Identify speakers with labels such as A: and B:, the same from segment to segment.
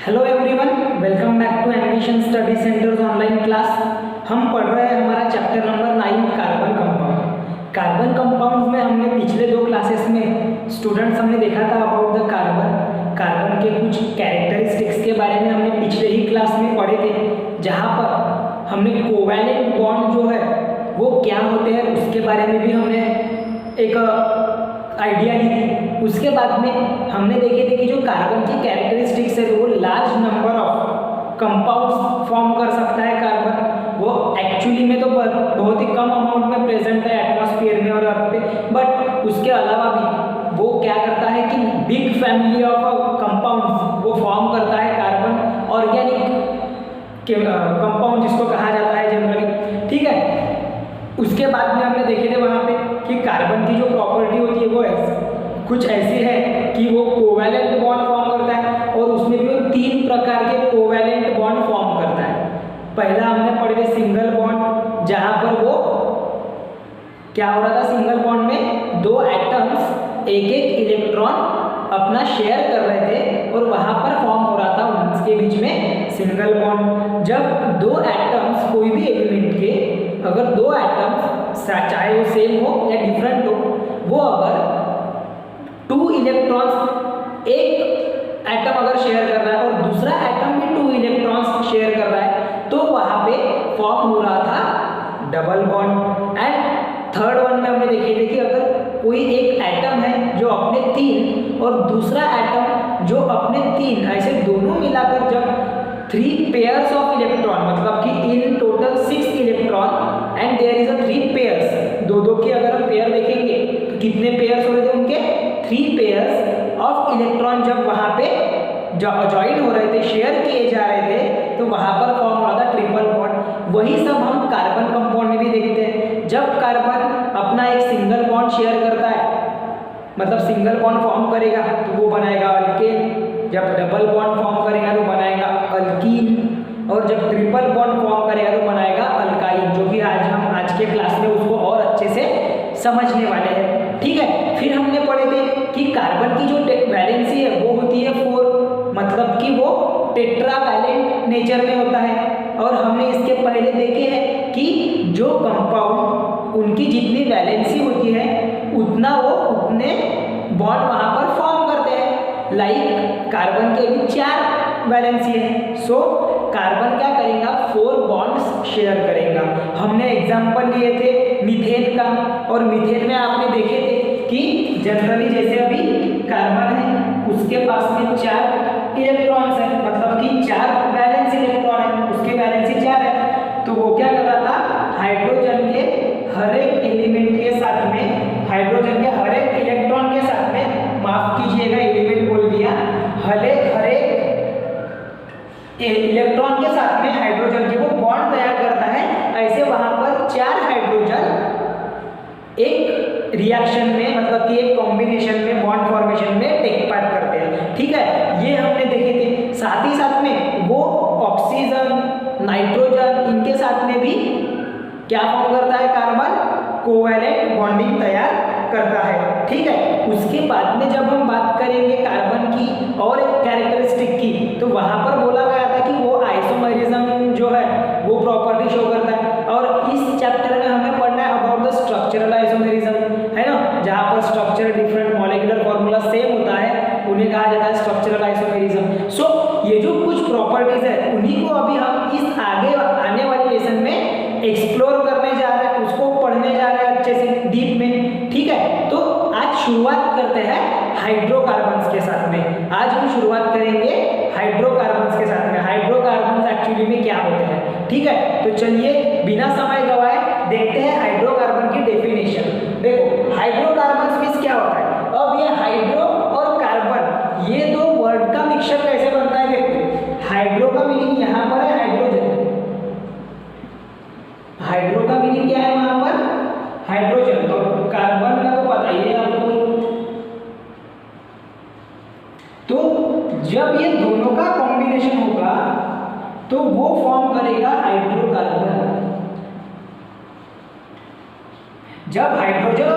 A: Hello everyone, welcome back to Ambition Study Centers online class. हम पढ़ रहे हैं हमारा chapter number 9 carbon compound. Carbon compound में हमने पिछले दो क्लासेस में स्टूडेंट्स हमने देखा था अबाउट द कार्बन के कुछ कैरेक्टरिस्टिक्स के बारे में हमने पिछले ही क्लास में पढ़े थे, जहाँ पर हमने कोवैलेंट बॉन्ड जो है वो क्या होते हैं उसके बारे में भी हमने एक आइडिया ली थी। उसके बाद में हमने देखे थे कि जो कार्बन की कैरेक्टरिस्टिक्स है वो large number of compounds form कर सकता है। कार्बन वो एक्चुअली में तो बहुत ही कम अमाउंट में प्रेजेंट है एटमॉस्फेयर में और अर्थ पे, बट उसके अलावा भी वो क्या करता है कि बिग फैमिली ऑफ कंपाउंड्स वो फॉर्म करता है। कार्बन ऑर्गेनिक कंपाउंड जिसको कहा जाता है जनरली, ठीक है। उसके बाद में हमने देखे थे वहाँ पे कि कार्बन की जो प्रॉपर्टी होती है वो कुछ ऐसी है कि वो कोवैलेंट बॉन्ड फॉर्म करता है, और उसमें भी वो 3 प्रकार के कोवैलेंट बॉन्ड फॉर्म करता है। पहला हमने पढ़े थे सिंगल बॉन्ड, जहाँ पर वो क्या हो रहा था, सिंगल बॉन्ड में 2 एटम्स एक इलेक्ट्रॉन अपना शेयर कर रहे थे और वहाँ पर फॉर्म हो रहा था उनके बीच में सिंगल बॉन्ड। जब 2 एटम्स कोई भी एलिमेंट के, अगर 2 एटम्स चाहे वो सेम हो या डिफरेंट हो, वो अगर 2 इलेक्ट्रॉन्स एक एटम अगर शेयर कर रहा है और दूसरा एटम भी 2 इलेक्ट्रॉन्स शेयर कर रहा है, तो वहाँ पे फॉर्म हो रहा था double bond. And third one में हमने देखे थे कि अगर कोई एक एटम है जो अपने 3 और दूसरा एटम जो अपने 3, ऐसे दोनों मिलाकर जब 3 पेयर्स ऑफ इलेक्ट्रॉन, मतलब कि in total 6 electron and there is a 3 pairs, दो की अगर हम पेयर देखेंगे तो कितने पेयर्स हो रहे थे उनके, 3 पेयर्स ऑफ इलेक्ट्रॉन जब वहाँ पे ज्वाइन हो रहे थे, शेयर किए जा रहे थे, तो वहाँ पर फॉर्म हो रहा था ट्रिपल बॉन्ड। वही सब हम कार्बन कंपाउंड में भी देखते हैं। जब कार्बन अपना एक सिंगल बॉन्ड शेयर करता है, मतलब सिंगल बॉन्ड फॉर्म करेगा तो वो बनाएगा अल्केन, जब डबल बॉन्ड फॉर्म करेगा तो बनाएगा अल्कीन, और जब ट्रिपल बॉन्ड फॉर्म करेगा तो बनाएगा अल्काइन, जो कि हम आज के क्लास में उसको और अच्छे से समझने वाले हैं, ठीक है। फिर हमने पढ़े थे कि कार्बन की जो वैलेंसी है वो होती है 4, मतलब कि वो टेट्रावैलेंट नेचर में होता है। और हमने इसके पहले देखे हैं कि जो कंपाउंड उनकी जितनी वैलेंसी होती है उतना वो उतने बॉन्ड वहाँ पर फॉर्म करते हैं। लाइक कार्बन के भी 4 वैलेंसी है, सो कार्बन क्या करेगा, 4 बॉन्ड्स शेयर करेगा। हमने एग्जांपल लिए थे मीथेन का, और मीथेन में आपने देखे थे कि जनरली जैसे अभी कार्बन है उसके पास में 4 इलेक्ट्रॉन्स हैं, मतलब कि 4 वैलेंस इलेक्ट्रॉन है, उसके वैलेंसी 4 है, तो वो क्या कर रहा था, हाइड्रोजन के हर एक एलिमेंट के साथ में, हाइड्रोजन के हर एक इलेक्ट्रॉन के साथ में, माफ कीजिएगा एलिमेंट बोल दिया, हर एक इलेक्ट्रॉन के साथ में हाइड्रोजन के वो बॉन्ड तैयार करता है। ऐसे वहां पर 4 हाइड्रोजन एक रिएक्शन में, मतलब कि एक कॉम्बिनेशन में, बॉन्ड फॉर्मेशन में टेक पार्ट करते हैं, ठीक है। ये हमने देखे थे। साथ ही साथ में वो ऑक्सीजन, नाइट्रोजन, इनके साथ में भी क्या फॉर्म करता है, कार्बन कोवैलेंट बॉन्डिंग तैयार करता है, ठीक है। उसके बाद में जब हम बात करेंगे कार्बन की और एक कैरेक्टरिस्टिक की, तो वहां पर बोला गया था कि वो आइसोमेरिज्म जो है वो प्रॉपर्टी शो करता है। और इस चैप्टर में हमें पढ़ना है अबाउट द स्ट्रक्चरल आइसोमेरिज्म, है ना, जहाँ पर structure different molecular formula same होता है, उन्हें कहा जाता है स्ट्रक्चरल आइसोमेरिज्म। सो ये जो कुछ प्रॉपर्टीज है उन्हीं को अभी हम इस आगे आने वाले लेसन में एक्सप्लोर करने जा रहे हैं, उसको पढ़ने जा रहे हैं अच्छे से डीप में, ठीक है। तो आज शुरुआत करते हैं हाइड्रोकार्बन्स के साथ में। आज हम शुरुआत करेंगे हाइड्रोकार्बन्स के साथ में। हाइड्रोकार्बन्स एक्चुअली में क्या होते हैं, ठीक है। तो चलिए बिना समय गवाए देखते हैं हाइड्रोकार्बन की डेफिनेशन। देखो हाइड्रोकार्बन्स मींस क्या होता है। अब ये हाइड्रो और कार्बन, ये 2 वर्ड का मिक्सचर कैसे बनता है, देखो हाइड्रो का मीनिंग यहाँ पर है हाइड्रोजन, हाइड्रो का मीनिंग क्या है वहां पर, हाइड्रोजन, तो कार्बन का तो पता ही है आपको। तो जब ये दोनों का कॉम्बिनेशन होगा तो वो फॉर्म करेगा हाइड्रोकार्बन। जब हाइड्रोजन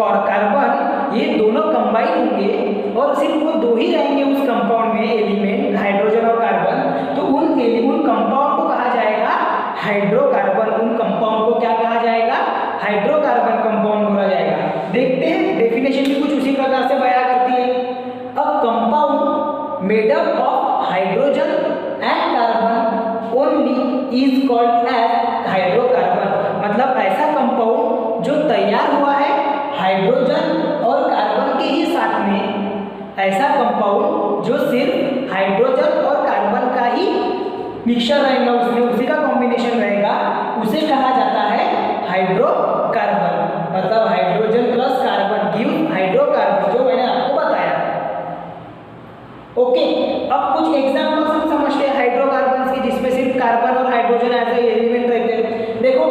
A: और कार्बन ये दोनों कंबाइन कंबाइन होंगे और सिर्फ वो दो ही रहेंगे उस कंपाउंड में एलिमेंट, हाइड्रोजन और कार्बन, तो उन कंपाउंड को कहा जाएगा हाइड्रोकार्बन। उन कंपाउंड को क्या कहा जाएगा? हाइड्रोकार्बन कंपाउंड बोला जाएगा। देखते हैं डेफिनेशन भी कुछ उसी प्रकार से बयां करती है। A compound made up of hydrogen and carbon only is called as hydrocarbon. मतलब ऐसा कंपाउंड जो तैयार हुआ है हाइड्रोजन और कार्बन के ही साथ में, ऐसा कंपाउंड जो सिर्फ हाइड्रोजन और कार्बन का ही मिक्सचर रहेगा, उसमें उसी का कॉम्बिनेशन रहेगा, उसे कहा जाता है हाइड्रोकार्बन। मतलब hydrogen plus carbon give hydrocarbon, जो मैंने आपको बताया। ओके, अब कुछ एग्जांपल्स हम समझते हैं हाइड्रोकार्बन के, जिसमें सिर्फ कार्बन और हाइड्रोजन ऐसे एलिमेंट रहते हैं। देखो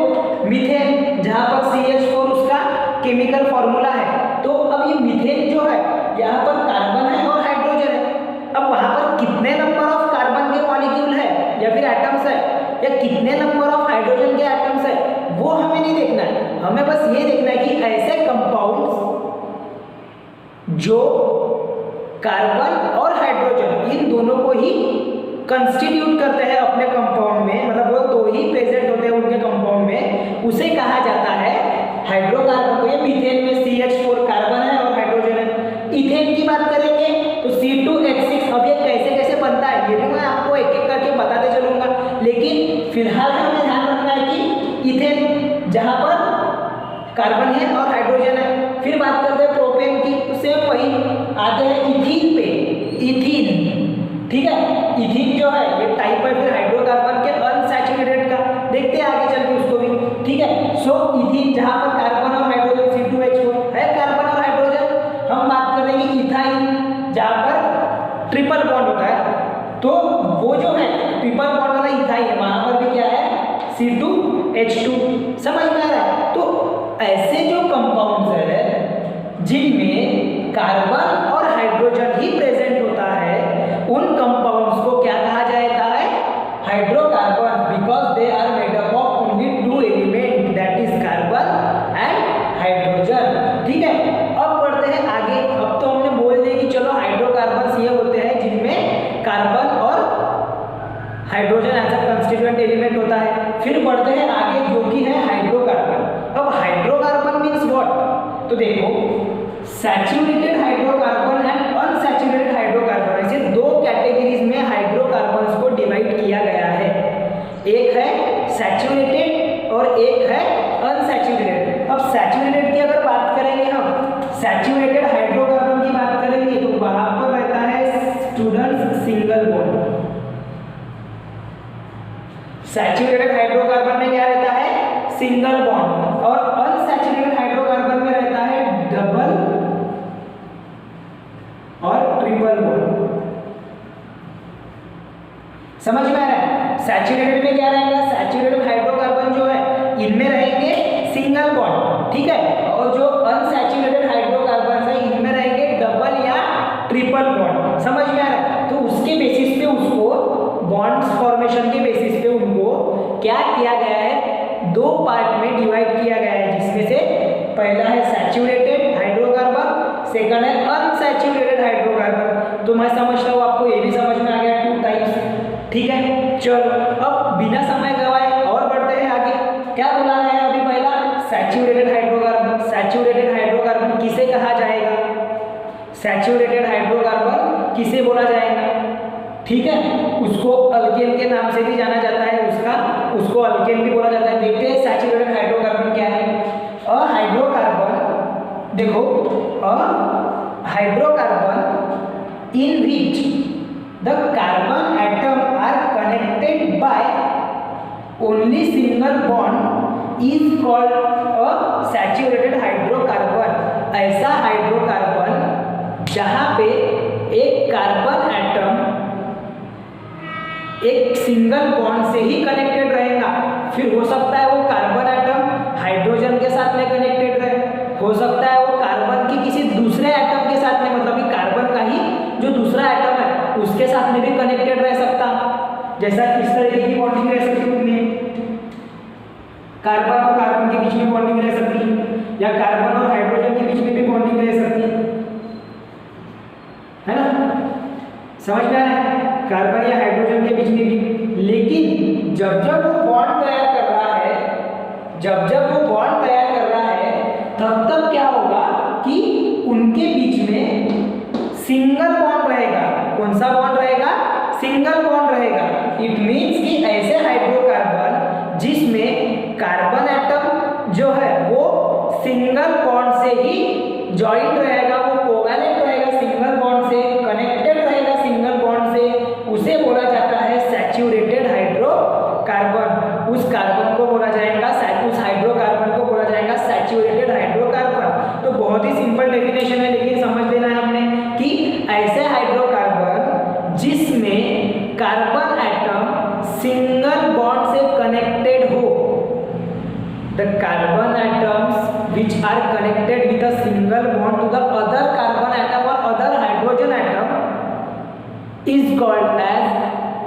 A: मीथेन, जहां पर CH4 उसका केमिकल फॉर्मूला है, तो अब ये मीथेन जो है यहाँ पर कार्बन है और हाइड्रोजन है। अब वहां पर कितने नंबर ऑफ कार्बन के मॉलिक्यूल है या फिर एटम्स है, या कितने नंबर ऑफ हाइड्रोजन के एटम्स है, वो हमें नहीं देखना है। हमें बस ये देखना है कि ऐसे कंपाउंड्स जो कार्बन और हाइड्रोजन इन दोनों को ही कंस्टिट्यूट करते हैं अपने कंपाउंड में, मतलब वो दो ही प्रेजेंट होते हैं उनके कंपाउंड में, उसे कहा जाता है हाइड्रोकार्बन। तो ये मीथेन में CH4 कार्बन है और हाइड्रोजन है। इथेन की बात करेंगे तो C2H6। अब ये कैसे कैसे बनता है ये भी मैं आपको एक एक करके बताते चलूंगा, लेकिन फिलहाल हमें ध्यान रखना है कि इथेन जहां पर कार्बन है और हाइड्रोजन है। फिर बात करते हैं प्रोपेन की, तो सेम वही आते हैं इथीन पे, इथीन, ठीक है। इथीन जो है ये टाइप है फिर हाइड्रोकार्बन के अनसैचुरेटेड का, देखते हैं आगे चल के उसको भी, ठीक है। सो इथीन जहां पर कार्बन और हाइड्रोजन C2H4 है, कार्बन और हाइड्रोजन। हम बात करेंगे इथाइन, जहां पर ट्रिपल बॉन्ड होता है, तो वो जो है ट्रिपल बॉन्ड वाला इथाइन, वहां पर भी क्या है C2H2। समझ में आ रहा है? तो ऐसे जो कंपाउंड्स है जिनमें कार्बन और हाइड्रोजन ही प्रेजेंट होता है, उन कंपाउंड्स को क्या कहा जाता है? Hydrocarbon, because they are made up of only two element, that is carbon and hydrogen. ठीक है, अब बढ़ते हैं आगे। अब तो हमने बोल दिया कि चलो हाइड्रोकार्बन ये होते हैं जिनमें कार्बन और hydrogen as a constituent element होता है। फिर बढ़ते हैं आगे जो कि है हाइड्रोकार्बन। अब हाइड्रोकार्बन मीन्स व्हाट? तो देखो, saturated hydrocarbon and unsaturated hydrocarbon, ऐसे दो कैटेगरीज में हाइड्रोकार्बन्स को डिवाइड किया गया है। एक है सैचुरेटेड और एक है अनसैचुरेटेड। अब सैचुरेटेड की अगर बात करेंगे, हम सैचुरेटेड हाइड्रोकार्बन की बात करेंगे, तो वहां पर रहता है students single bond. Saturated hydrocarbon में क्या रहता है? Single bond. और अनसैचुरेटेड हाइड्रोकार्बन में रहता है डबल और ट्रिपल बॉन्ड। समझ में आ रहा है? सैचुरेटेड में क्या रहेगा? सैचुरेटेड हाइड्रोकार्बन जो है इनमें रहेंगे सिंगल बॉन्ड, ठीक है। और जो अनसैचुरेटेड हाइड्रोकार्बन है इनमें रहेंगे डबल या ट्रिपल बॉन्ड। समझ में आ रहा है? तो उसके बेसिस पे उसको, बॉन्ड्स फॉर्मेशन के बेसिस पे उनको क्या किया गया है? दो पार्ट में डिवाइड किया गया है, जिसमें से पहला है सैचुरेटेड हाइड्रोकार्बन, सेकंड है अनसैचुरेटेड हाइड्रोकार्बन। तो मैं समझता हूँ आपको ये भी समझ में आ गया, टू टाइप्स। ठीक है, चलो अब बिना समय गवाए और बढ़ते हैं आगे। क्या बोला है अभी? पहला सैचुरेटेड हाइड्रोकार्बन। सैचुरेटेड हाइड्रोकार्बन किसे कहा जाएगा? सैचुरेटेड हाइड्रोकार्बन किसे बोला जाएगा? ठीक है, उसको अल्केन के नाम से भी जाना जाता है, उसको अल्केन भी बोला जाता है। देखते हैं सैचुरेटेड हाइड्रोकार्बन क्या है। अ हाइड्रोकार्बन, देखो, a hydrocarbon in which the carbon atom are connected by only single bond is called a saturated hydrocarbon. ऐसा हाइड्रोकार्बन जहां पे एक कार्बन एटम एक सिंगल बॉन्ड से ही कनेक्टेड रहेगा। फिर हो सकता है वो कार्बन एटम हाइड्रोजन के साथ में कनेक्टेड रहे, हो सकता है वो कार्बन की किसी दूसरे एटम के साथ में, मतलब कि कार्बन का ही जो दूसरा एटम है उसके साथ में भी कनेक्टेड रह सकता। जैसा इस तरीके की बॉन्डिंग रह सकती है, कार्बन और कार्बन के बीच में बॉन्डिंग रह सकती है, या कार्बन और हाइड्रोजन के बीच में भी बॉन्डिंग रह सकती है। समझ में आया? कार्बन या हाइड्रोजन के बीच में भी। लेकिन जब जब वो बॉन्ड तैयार कर रहा है, जब जब वो बॉन्ड तैयार कर रहा है, तब तब क्या होगा कि उनके बीच में सिंगल बॉन्ड रहेगा। कौन सा बॉन्ड रहेगा? सिंगल बॉन्ड रहेगा। इट मीन्स कि ऐसे हाइड्रोकार्बन जिसमें कार्बन एटम जो है वो सिंगल बॉन्ड से ही जॉइंट रहेगा, वो कोवैलेंट रहेगा, सिंगल बॉन्ड से कनेक्टेड रहेगा, सिंगल बॉन्ड से, उसे बोला जाता है सैचुरेटेड हाइड्रोकार्बन। उस कार्बन को बोला जाएगा, उस हाइड्रोकार्बन को बोला जाएगा सैचुरेटेड हाइड्रोकार्बन। तो बहुत ही सिंपल डेफिनेशन है, लेकिन समझ लेना है हमने कि ऐसे हाइड्रोकार्बन जिसमें कार्बन एटम सिंगल बॉन्ड से कनेक्टेड हो, the carbon atoms which are connected with a single bond to the other carbon atom or other hydrogen atom is called as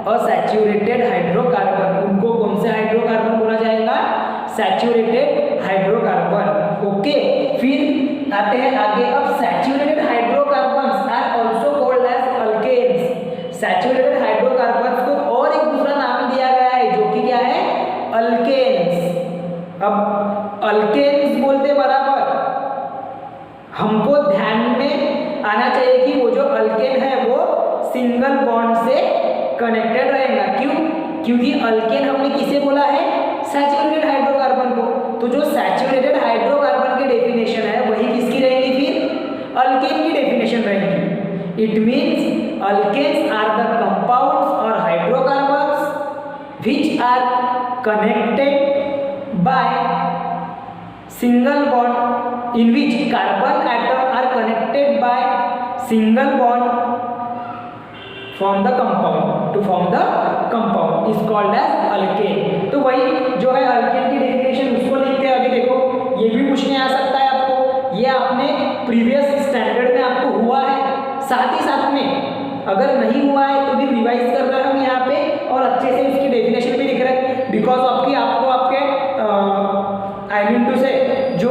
A: a saturated hydrocarbon। उनको कौन से hydrocarbon बोला जाएगा? Saturated hydrocarbon. Okay, फिर आते हैं आगे। अब saturated hydrocarbons are also called as alkanes. Saturated hydrocarbons को और एक दूसरा नाम दिया गया है, जो कि क्या है? अल्केन्स। अब अल्केन्स बोलते बराबर हमको ध्यान में आना चाहिए कि वो जो अल्केन है वो सिंगल बॉन्ड से कनेक्टेड रहेगा। क्यों? क्योंकि अल्केन हमने किसे बोला है? सैचुरेटेड हाइड्रोकार्बन को। तो जो सैचुरेटेड हाइड्रोकार्बन की डेफिनेशन है वही किसकी रहेगी? फिर अल्केन की डेफिनेशन रहेगी। It means alkanes are the compounds और hydrocarbons which are connected by single bond in which carbon atom are connected by single bond from the compound to form the compound is called as alkane। तो वही जो है alkane की definition उसको लिखते हैं। अभी देखो, ये भी पूछने आ सकता है आपको, ये आपने प्रीवियस स्टैंडर्ड में आपको हुआ है, साथ ही साथ में अगर नहीं हुआ है तो भी रिवाइज कर रहे हैं हम यहाँ पे, और अच्छे से उसकी डेफिनेशन भी लिख रहे हैं। बिकॉज आपको आपके आई मीन टू से जो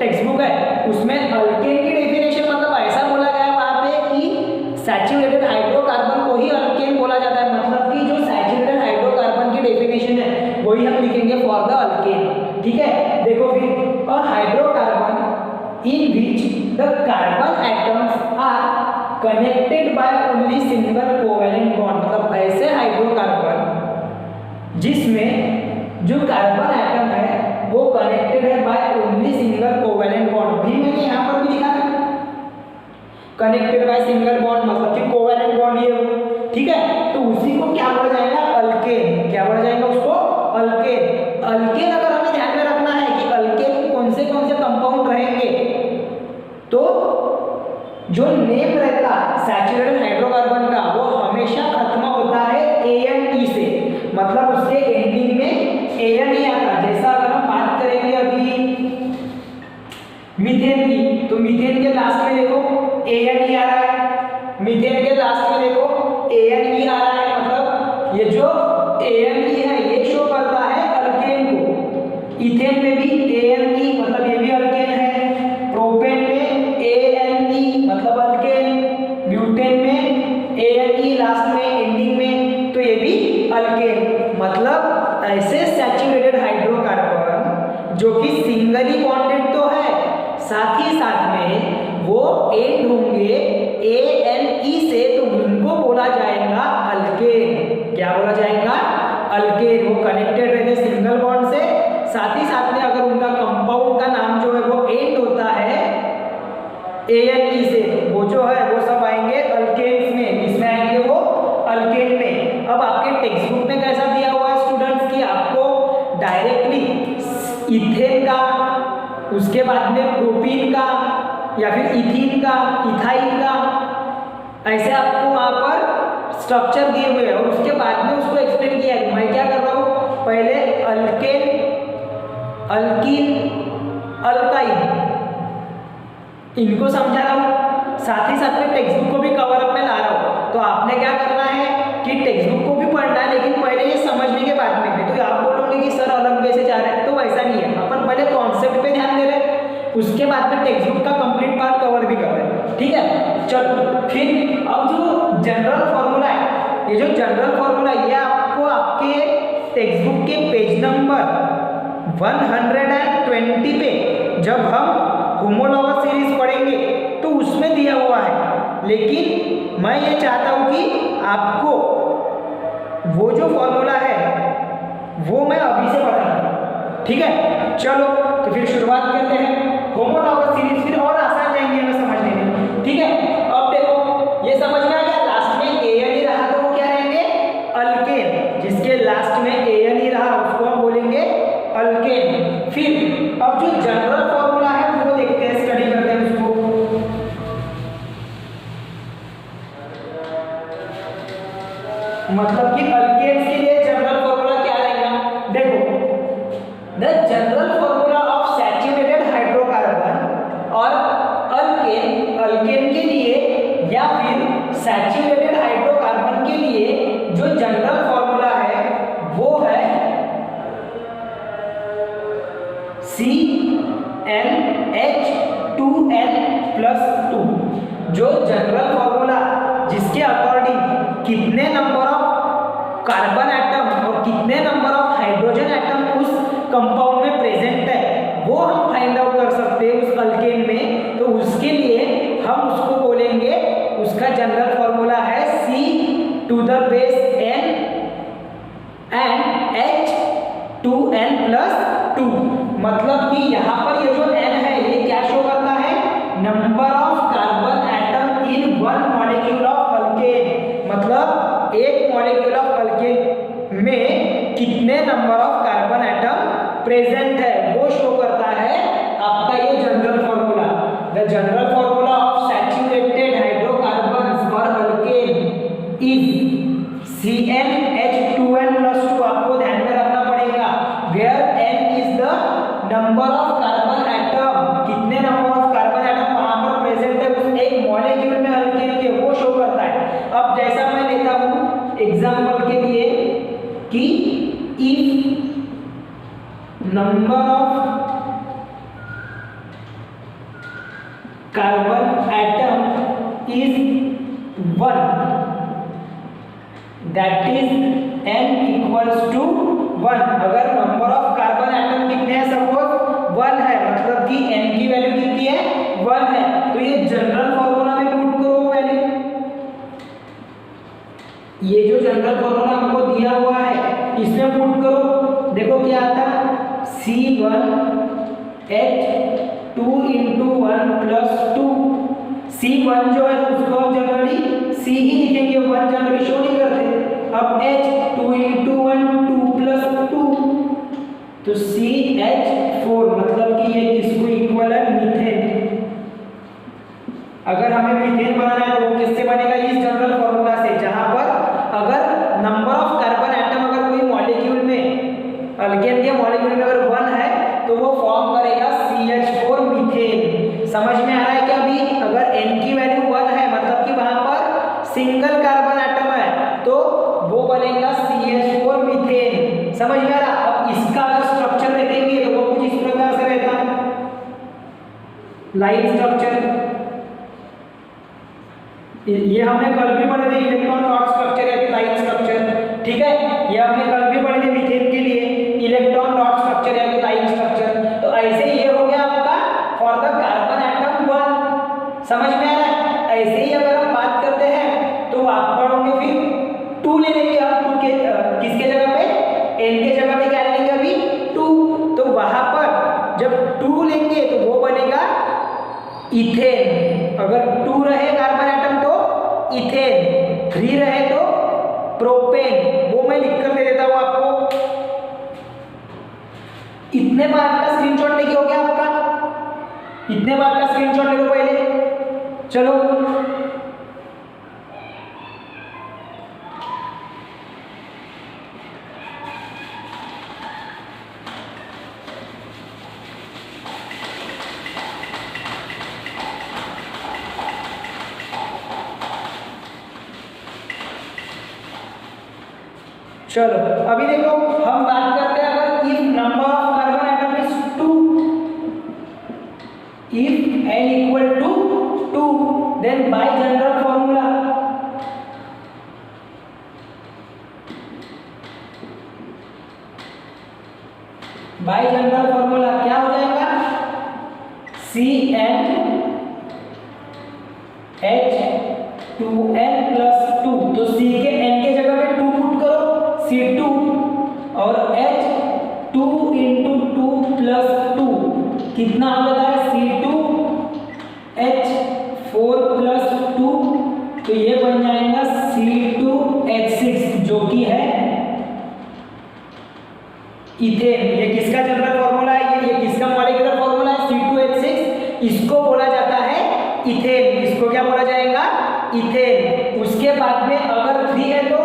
A: टेक्स्ट बुक है उसमें अल्केन की डेफिनेशन मतलब ऐसा बोला गया है वहाँ पे कि सैचुरेटेड हाइड्रोकार्बन को ही अल्केन बोला जाता है। मतलब कि जो सैचुरेटेड हाइड्रोकार्बन की डेफिनेशन है वही हम लिखेंगे फॉर द अल्केन। ठीक है, देखो फिर, a hydrocarbon in which the carbon atoms are connected by only single covalent bond. मतलब ऐसे हाइड्रोकार्बन जिसमें जो कार्बन एटम है वो कनेक्टेड है by only single covalent bond. भी मैंने यहाँ पर भी लिखा है कनेक्टेड बाय सिंगल बॉन्ड, मतलब कि कोवैलेंट बॉन्ड ये हो। ठीक है, तो उसी को क्या बोला जाएगा? अल्केन। क्या बोला जाएगा उसको? अल्केन। अल्केन अगर हमें ध्यान में रखना है कि अल्केन कौन से कंपाउंड रहेंगे, तो जो नेम रहता सैचुरेटेड हाइड्रोकार्बन का वो हमेशा खत्म होता है ANE से। मतलब उसके एंडिंग में ANE आता। जैसा अगर हम बात करेंगे अभी मीथेन की, तो मीथेन के लास्ट में देखो ANE आ रहा है, मीथेन के लास्ट में देखो ANE आ रहा है। मतलब ये जो ANE है ये शो करता है अल्केन को। इथेन में भी ANE मतलब ये भी अल्केन है। प्रोपेन में ANE मतलब अल्केन। ब्यूटेन में ANE लास्ट में एंडिंग में, तो ये भी अल्केन। मतलब ऐसे सैचुरेटेड हाइड्रोकार्बन जो कि सिंगली बॉन्डेड तो है, साथ ही साथ में वो एंड होंगे ANE से, तो उनको बोला जाएगा अल्केन। क्या बोला जाएगा? अल्केन। वो कनेक्टेड रहते सिंगल बॉन्ड से, साथ ही साथ में अगर उनका कंपाउंड का नाम जो है वो एंड होता है ANE से, वो जो है वो सब आएंगे अल्केन्स में। इसमें आएंगे वो अल्केन में। अब आपके टेक्स्ट बुक में कैसा दिया हुआ है स्टूडेंट्स कि आपको डायरेक्टली इथेन का, उसके बाद में प्रोपीन का, या फिर इथीन का, इथाइन का, ऐसे आपको वहाँ पर स्ट्रक्चर दिए हुए हैं और उसके बाद में उसको एक्सप्लेन किया है। मैं क्या कर रहा हूँ, पहले अल्केन, अल्कीन, अल्काइन इनको समझा रहा हूँ, साथ ही साथ में टेक्स्ट बुक को भी कवर अप में ला रहा हूँ। तो आपने क्या करना है कि टेक्स्ट बुक को भी पढ़ना है, लेकिन पहले ये समझने के बाद में। तो आप बोलोगे कि सर अलग वे से जा रहे हैं, तो वैसा नहीं है। अपन पहले कॉन्सेप्ट पे ध्यान दे रहे हैं, उसके बाद में टेक्स्ट बुक का कंप्लीट पार्ट कवर भी कर रहे हैं। ठीक है, चलो फिर अब जो जनरल फॉर्मूला है, ये जो जनरल फॉर्मूला ये आपको आपके टेक्स्ट बुक के पेज नंबर 120 पे जब हम होमोलॉगस सीरीज पढ़ेंगे तो उसमें दिया हुआ है। लेकिन मैं ये चाहता हूँ कि आपको वो जो फॉर्मूला है वो मैं अभी से बता दूँ, ठीक है। चलो तो फिर शुरुआत करते हैं। होमोलॉगस सीरीज फिर और आसान जाएंगे हमें समझने में, ठीक है। अब देखो ये समझ में आ गया, लास्ट में एन ही रहा तो वो क्या रहेंगे, अल्केन। जिसके लास्ट में एन ही रहा उसको हम बोलेंगे अल्केन। फिर अब जो जनरल फॉर्मूला है वो देखते हैं, स्टडी करते हैं उसको। मतलब कि अल्केन्स के लिए जनरल फॉर्मूला क्या रहेगा, देखो the general formula of saturated hydrocarbon और अल्केन, अल्केन के लिए या फिर सैचुरेटेड हाइड्रोकार्बन के लिए जो जनरल फॉर्मूला है वो है CnH2n+2। जो जनरल फॉर्मूला जिसके अकॉर्डिंग कितने नंबर ऑफ कार्बन एटम और कितने नंबर ऑफ हाइड्रोजन एटम उस कंपाउंड में प्रेजेंट है वो हम फाइंड आउट कर सकते हैं उस अल्केन में। तो उसके लिए हम उसको बोलेंगे, उसका जनरल फॉर्मूला है C⁴n and H2n+2। मतलब कि यहाँ पर ये जो n है ये क्या शो करता है, number of carbon atom in one molecule of alkane. मतलब एक मॉलिक्यूल ऑफ अल्केन में कितने number of carbon atom present है वो शो करता है आपका ये general formula. The general formula of saturated hydrocarbons for alkane is CnH2n+2। आपको ध्यान में रखना पड़ेगा where n is the number of carbon atom, कितने नंबर ऑफ कार्बन एटम वहां पर प्रेजेंट है उस एक मॉलिक्यूल में अल्केन के, वो शो करता है। अब जैसा मैं लेता हूं एग्जांपल के लिए कि if number of carbon atom is 1 that is n = 1। अगर नंबर ऑफ कार्बन एटम कितने हैं, सपोज 1 है, मतलब कि n की वैल्यू कितनी है, 1 है। तो ये जनरल फॉर्मूला में पुट करो वैल्यू, ये जो जनरल फॉर्मूला हमको दिया हुआ है इसमें पुट करो। देखो क्या आता है, C1H2 × 1+2। C1 जो है उसको हम जनरली C ही लिखेंगे, 1 जनरली शो नहीं करते। अब H 2 × 1 2+2 तो CH4, मतलब कि ये किसको इक्वल है, मीथेन। अगर हमें मीथेन बनाना है तो वो किससे बनेगा, इस जनरल फॉर्मूला से, जहां पर अगर नंबर ऑफ कार्बन एटम अगर कोई मॉलिक्यूल में, अल्केन के मॉलिक्यूल में अगर 1 है तो वो फॉर्म करेगा CH4 मीथेन। समझ में आ रहा है क्या अभी? अगर n की वैल्यू 1 है मतलब कि वहां पर सिंगल कार्बन एटम है तो वो बनेगा CH4 मीथेन। समझ में आ रहा? अब इसका अगर स्ट्रक्चर देखेंगे तो वो कुछ इस प्रकार से रहता है, लाइन स्ट्रक्चर। ये हमने कल भी पढ़े थे, इलेक्ट्रॉन डॉट स्ट्रक्चर या लाइन स्ट्रक्चर, ठीक है। ये हमने कल भी पढ़े थे मीथेन के लिए, इलेक्ट्रॉन डॉट स्ट्रक्चर या लाइन स्ट्रक्चर। तो ऐसे ये हो गया आपका फॉर द कार्बन एटम 1। समझ में आ रहा है? ऐसे ही अगर हम बात करते हैं तो आप पढ़ोगे फिर 2 ले लेंगे हम, 2 के किसके जगह पे, n के जगह पे क्या लेंगे अभी, 2। तो वहां पर जब 2 लेंगे तो वो बनेगा इथेन। अगर 2 रहे कार्बन एटम तो इथेन, 3 रहे तो प्रोपेन। वो मैं लिख कर दे देता हूं आपको। इतने बार का स्क्रीनशॉट लेके हो गया आपका, इतने बार का स्क्रीनशॉट ले लो पहले। चलो चलो अभी देखो हम बात करते हैं अगर if number of carbon atom is 2, if n = 2 then by general formula by general formula क्या हो जाएगा, CnH2n+2, तो C के N के जगह पे 2 पुट करो, C2 और H 2 × 2 + 2 कितना हो जाता है, C2H4+2, तो ये बन जाएगा C2H6 जो कि है इथेन। ये किसका जनरल फॉर्मूला है, ये किसका मॉलिक्यूलर फॉर्मूला है, C2H6, इसको बोला जाता है इथेन। इसको क्या बोला जाएगा, इथेन। उसके बाद में अगर 3 है तो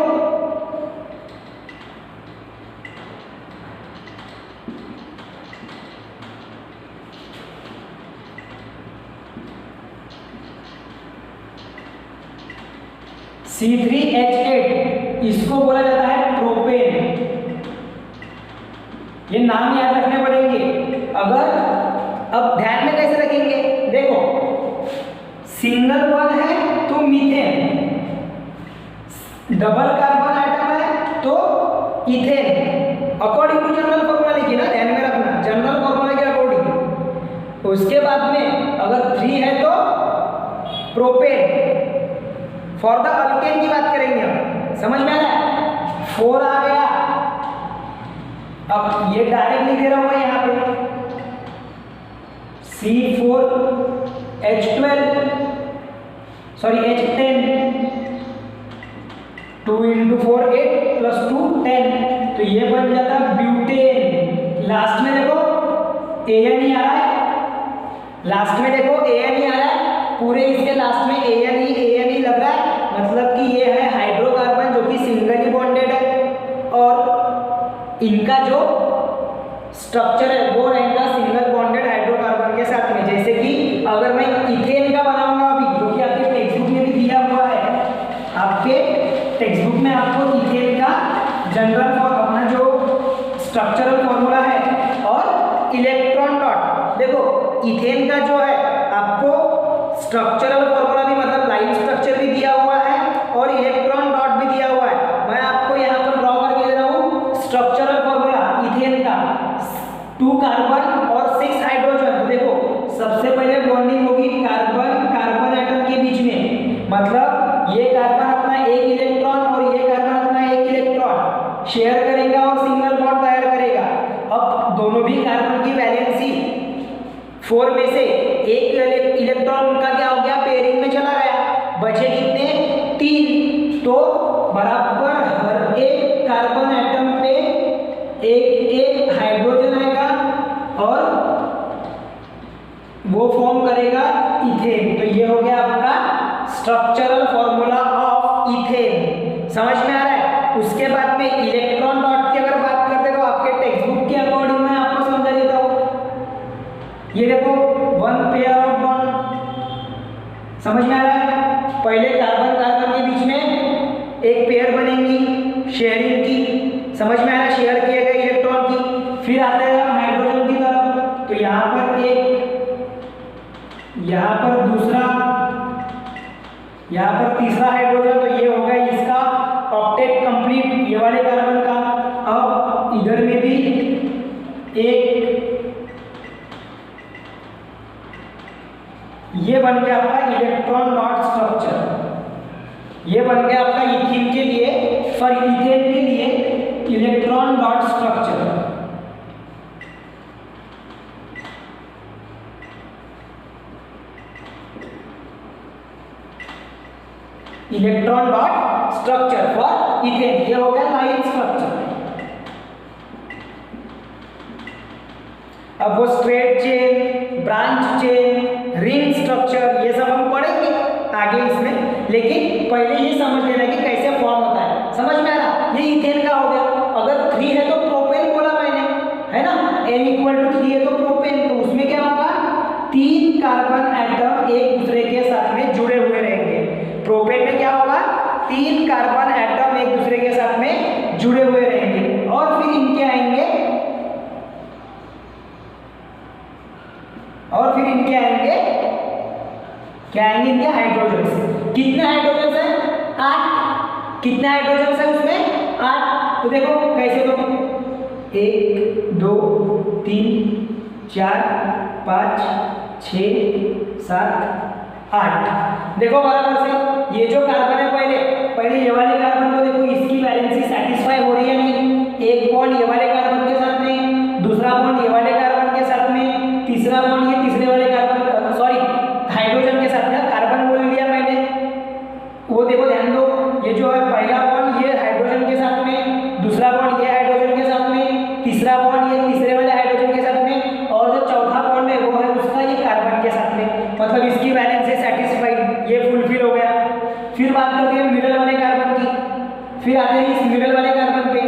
A: C3H8, इसको बोला जाता है प्रोपेन। ये नाम याद रखने पड़ेंगे। अगर अब ध्यान में कैसे रखेंगे, देखो सिंगल वन है तो मीथेन, डबल कार्बन आइटम है तो ethane, according to general formula लिखिए ना, ध्यान में रखना जनरल फॉर्मूला के अकॉर्डिंग। उसके बाद में अगर 3 है तो प्रोपेन। फॉर द अल्केन की बात करेंगे हम, समझ में आ रहा है, 4 आ गया। अब ये डायरेक्ट लिख दे रहा हूं मैं यहाँ पे, C4H12 सॉरी H10, 2 × 4 8 + 2 10, तो ये बन जाता ब्यूटेन। लास्ट में देखो AN ही आ रहा है, लास्ट में देखो AN ही आ रहा है, पूरे इसके लास्ट में AN ही लग रहा है, मतलब कि ये है हाइड्रोकार्बन जो कि सिंगली बॉन्डेड है, और इनका जो स्ट्रक्चर है वो रहेगा सिंगल बॉन्डेड हाइड्रोकार्बन के साथ में। जैसे कि अगर मैं इथेन का बनाऊंगा अभी, जो कि आपके टेक्स्ट बुक में भी दिया हुआ है, आपके टेक्स्ट बुक में आपको इथेन का जनरल अपना जो स्ट्रक्चरल फॉर्मूला है और इलेक्ट्रॉन डॉट, देखो इथेन का जो है आपको स्ट्रक्चरल फॉर्मूला भी, मतलब लाइन स्ट्रक्चर भी दिया हुआ है और इलेक्ट्रॉन डॉट भी दिया हुआ है। मैं आपको यहाँ पर ड्रॉ करके दे रहा हूँ स्ट्रक्चरल फॉर्मूला इथेन का, 2 कार्बन और 6 हाइड्रोजन। तो देखो सबसे पहले बॉन्डिंग होगी कार्बन कार्बन एटम के बीच में, मतलब ये कार्बन अपना एक इलेक्ट्रॉन और ये कार्बन अपना एक इलेक्ट्रॉन शेयर करेगा और सिंगल बॉन्ड तैयार करेगा। अब दोनों भी कार्बन की वैलेंसी 4 में से एक इलेक्ट्रॉन उनका क्या हो गया, पेयरिंग में चला गया, बचे कितने, 3, तो बराबर हर एक कार्बन एटम पे एक हाइड्रोजन आएगा और वो फॉर्म करेगा इथेन। तो ये हो गया आपका स्ट्रक्चरल फॉर्मूला ऑफ इथेन, समझ में आ रहा है। उसके बाद में इलेक्ट्रॉन डॉट की अगर बात करते तो आपके टेक्स्ट बुक के अकॉर्डिंग मैं आपको समझा देता हूँ। ये देखो 1 पेयर ऑफ बॉन्ड, समझ में आ रहा है। पहले कार्बन कार्बन के बीच में एक पेयर बनेगी शेयरिंग की, समझ में आ रहा है, शेयर किए गए इलेक्ट्रॉन की। फिर आते हैं हम हाइड्रोजन की तरफ, तो यहाँ पर एक, यहाँ पर दूसरा, यहाँ पर तीसरा हाइड्रोजन, तो ये हो गया इसका ऑक्टेट कंप्लीट ये वाले कार्बन का। अब इधर में भी एक, ये बन गया आपका इलेक्ट्रॉन डॉट स्ट्रक्चर, ये बन गया आपका इथेन के लिए, सॉरी इथेन के लिए electron dot structure. Electron dot structure for ethane, ये हो गया लाइन स्ट्रक्चर। अब वो straight chain, branch chain, ring structure, ये सब हम पढ़ेंगे आगे इसमें, लेकिन पहले ये समझ लेना कि कैसे फॉर्म होता है। समझ में आ रहा, ये इथेन का हो गया। अगर 3 है तो प्रोपेन बोला मैंने, है ना, N = 3 है तो प्रोपेन, तो उसमें क्या होगा, 3 कार्बन एटम एक दूसरे के साथ में जुड़े हुए रहेंगे। प्रोपेन में क्या होगा, 3 कार्बन एटम एक दूसरे के साथ में जुड़े हुए रहेंगे, और फिर इनके आएंगे, क्या आएंगे इनके हाइड्रोजन। कितने हाइड्रोजन है, 8। कितने हाइड्रोजन है उसमें, 8। तो देखो कैसे, तो 1 2 3 4 5 6 7 8। देखो बराबर से ये जो कार्बन है पहले ये वाले कार्बन को देखो, इसकी वैलेंसी सेटिस्फाई हो रही है नहीं। एक बॉन्ड ये वाले कार्बन के साथ में, दूसरा बॉन्ड ये वाले कार्बन के साथ में, तीसरा बॉन्ड ये तीसरे वाले कार्बन सॉरी हाइड्रोजन के साथ में, कार्बन बोल दिया मैंने। वो देखो ध्यान दो, ये जो है पहला बॉन्ड ये हाइड्रोजन के साथ में, दूसरा बॉन्ड ये हाइड्रोजन के साथ में, तीसरा बॉन्ड ये तीसरे वाले हाइड्रोजन के साथ में, और जो चौथा बॉन्ड है वो है उसका ये कार्बन के साथ में। मतलब इसकी वैलेंसी सेटिस्फाइड, ये फुलफिल हो गया। फिर बात करते हैं मिडल वाले कार्बन की। फिर आते हैं इस मिडल वाले कार्बन पे।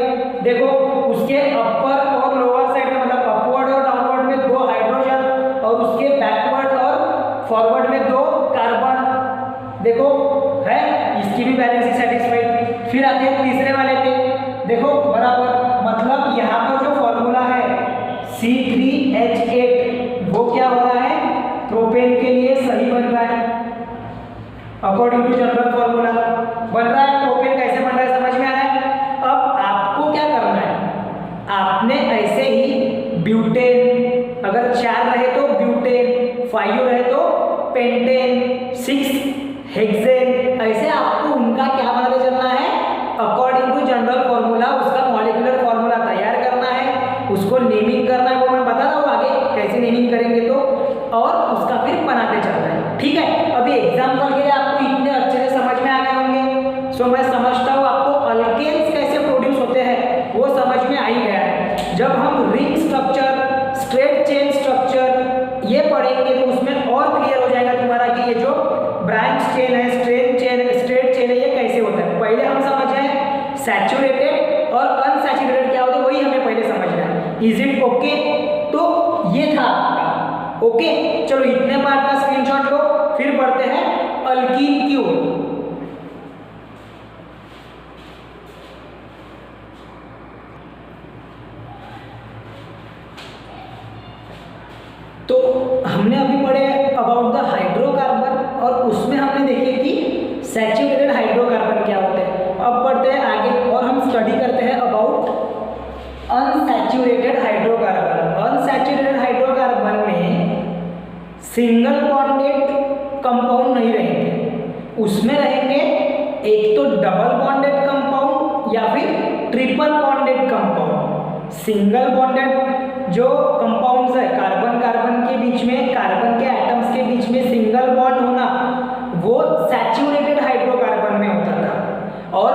A: देखो उसके अपर और लोअर साइड में, मतलब अपवर्ड और डाउनवर्ड में 2 हाइड्रोजन, और उसके बैकवर्ड और फॉरवर्ड में 2 कार्बन। देखो है, इसकी भी वैलेंसी सेटिस्फाइड। फिर आते हैं तीसरे वाले पे। देखो बराबर, मतलब यहाँ पर जो फॉर्मूला है C3H8 वो क्या हो रहा है, प्रोपेन के लिए सही बन रहा है अकॉर्डिंग टू जनरल फॉर्मूला बन रहा है। प्रोपेन कैसे बन रहा है समझ में आ रहा है। अब आपको क्या करना है, आपने ऐसे ही ब्यूटेन, अगर 4 रहे तो ब्यूटेन, 5 रहे तो पेंटेन, 6 हेक्सेन, ऐसे आपको उनका क्या बनाते चलना है, अकॉर्डिंग टू जनरल फॉर्मूला उसका मॉलिक्यूलर फॉर्मूला तैयार करना है, उसको नेमिंग करना है। वो मैं बता रहा हूँ आगे कैसे नेमिंग करेंगे तो, और उसका फिर बनाते चलना है। ठीक है, अभी एग्जाम्पल के लिए आपको इतने अच्छे से समझ में आ गए होंगे। सो मैं समझता हूँ आपको अल्केन्स कैसे प्रोड्यूस होते हैं वो समझ में आ ही गया है। जब हम ring structure, straight chain structure ये पढ़ेंगे तो उसमें और क्लियर हो जाएगा तुम्हारा कि ये जो ब्रांच चेन है, स्ट्रेट चेन है, ये कैसे होता है। पहले हम समझे सैचुरेटेड और अनसैचुरेटेड क्या होता है, वही हमें पहले समझना है। Is it okay? तो ये था आपका ओके। चलो इतने पार्ट का स्क्रीनशॉट लो, फिर बढ़ते हैं अल्कीन की ओर। तो हमने अभी पढ़े अबाउट द हाइड्रोकार्बन, और उसमें हमने देखे कि सैचुरेटेड हाइड्रोकार्बन क्या होते हैं। अब बढ़ते हैं आगे और हम स्टडी करते हैं about unsaturated hydrocarbon. Unsaturated hydrocarbon में सिंगल बॉन्डेड कंपाउंड नहीं रहेंगे, उसमें रहेंगे एक तो डबल बॉन्डेड कंपाउंड या फिर triple bonded compound. Single bonded जो कंपाउंड्स है, कार्बन कार्बन के बीच में, कार्बन के एटम्स के बीच में सिंगल बॉन्ड होना, वो सैचुरेटेड हाइड्रोकार्बन में होता था। और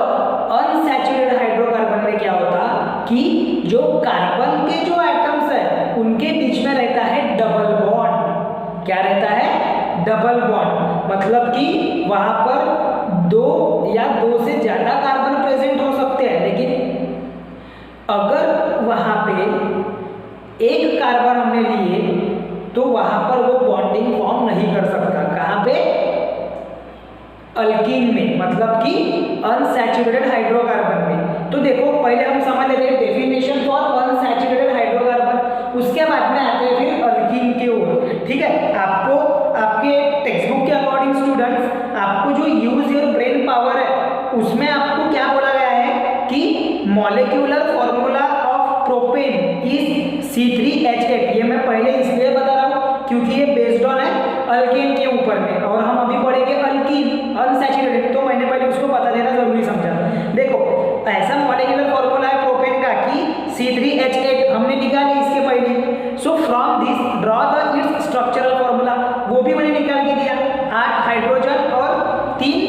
A: अनसैचुरेटेड हाइड्रोकार्बन में क्या होता कि जो कार्बन के जो एटम्स है उनके बीच में रहता है डबल बॉन्ड। क्या रहता है? Double bond. मतलब कि वहां पर 2 या 2 से ज्यादा कार्बन प्रेजेंट हो सकते हैं, लेकिन अगर वहां पे एक कार्बन हमने लिए तो वहां पर वो बॉन्डिंग फॉर्म नहीं कर सकता। कहां पे? अल्कीन में, मतलब कि अनसैचुरेटेड हाइड्रोकार्बन में। तो देखो पहले हम समझ लेते हैं डेफिनेशन फॉर अनसैचुरेटेड हाइड्रोकार्बन, उसके बाद में आते हैं फिर अल्कीन की ओर। ठीक है, आपको आपके टेक्स्ट बुक के अकॉर्डिंग स्टूडेंट्स, आपको जो यूज योर ब्रेन पावर है उसमें आपको क्या बोला गया है कि molecular formula of propane is C3H8। ये मैं पहले इसलिए बता रहा हूँ क्योंकि ये बेस्ड ऑन है अल्केन के ऊपर में, और हम अभी पढ़ेंगे अल्कीन अनसैचुरेटेड, तो मैंने पहले उसको बता देना जरूरी समझा। देखो ऐसा मॉलिक्यूलर फॉर्मूला है प्रोपेन का कि C3H8 हमने निकाली इसके पहले। So from this draw the it's structural formula, वो भी मैंने निकाल के दिया, 8 हाइड्रोजन और 3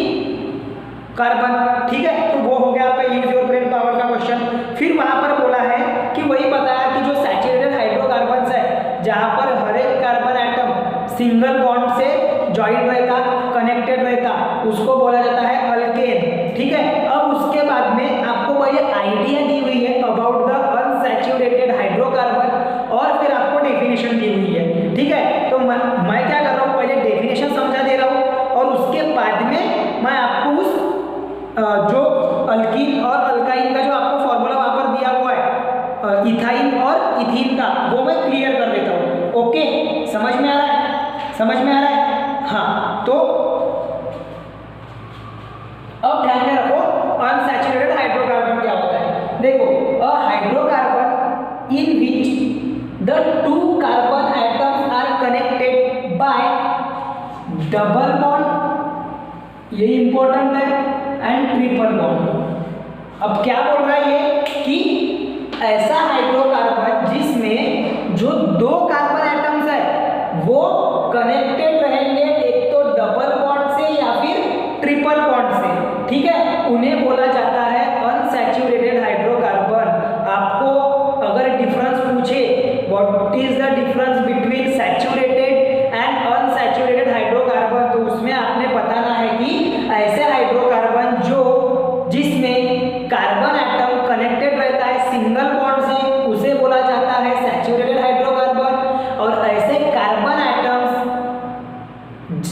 A: कार्बन। ठीक है, तो वो हो गया आपका यूज योर ब्रेन पावर का क्वेश्चन। फिर वहां पर बोला है कि वही बताया कि जो सैचुरेटेड हाइड्रोकार्बन्स है जहां पर हर एक कार्बन एटम सिंगल बॉन्ड से जॉइंट रहता, कनेक्टेड रहता, उसको बोला जाता है अल्केन। ठीक है, अब उसके बाद में आपको पहले आइडिया दी हुई है अबाउट द अनसैचुरेटेड हाइड्रोकार्बन, और फिर आपको डेफिनेशन दी हुई है। ठीक है, तो मैं क्या कर रहा हूँ, पहले डेफिनेशन समझा दे रहा हूँ और उसके बाद में मैं आपको उस जो अल्कीन और अल्काइन का जो आपको फॉर्मूला वहां पर दिया हुआ है इथाइन और इथीन का, वो मैं क्लियर कर देता हूँ। ओके, समझ में आ रहा है? समझ में आ रहा है? हाँ, तो अब ध्यान में रखो अनसैचुरेटेड हाइड्रोकार्बन क्या होता है। देखो, a hydrocarbon two carbon atoms are connected by double bond, ये इंपॉर्टेंट है, एंड ट्रिपल बॉन्ड। अब क्या बोल रहा है ये कि ऐसा हाइड्रोकार्बन जिसमें जो दो कार्बन एटम्स है वो कनेक्टेड रहेंगे, एक तो डबल बॉन्ड से या फिर ट्रिपल बॉन्ड से, ठीक है, उन्हें बोला जाता है अनसैचुरेटेड हाइड्रोकार्बन। आपको अगर डिफरेंस पूछे what is the difference between saturated and unsaturated hydrocarbon, तो उसमें आपने बताना है कि ऐसे हाइड्रोकार्बन जो जिसमें कार्बन एटम कनेक्टेड रहता है सिंगल बॉन्ड से, उसे बोला जाता है सैचुरेटेड हाइड्रोकार्बन। और ऐसे कार्बन एटम्स,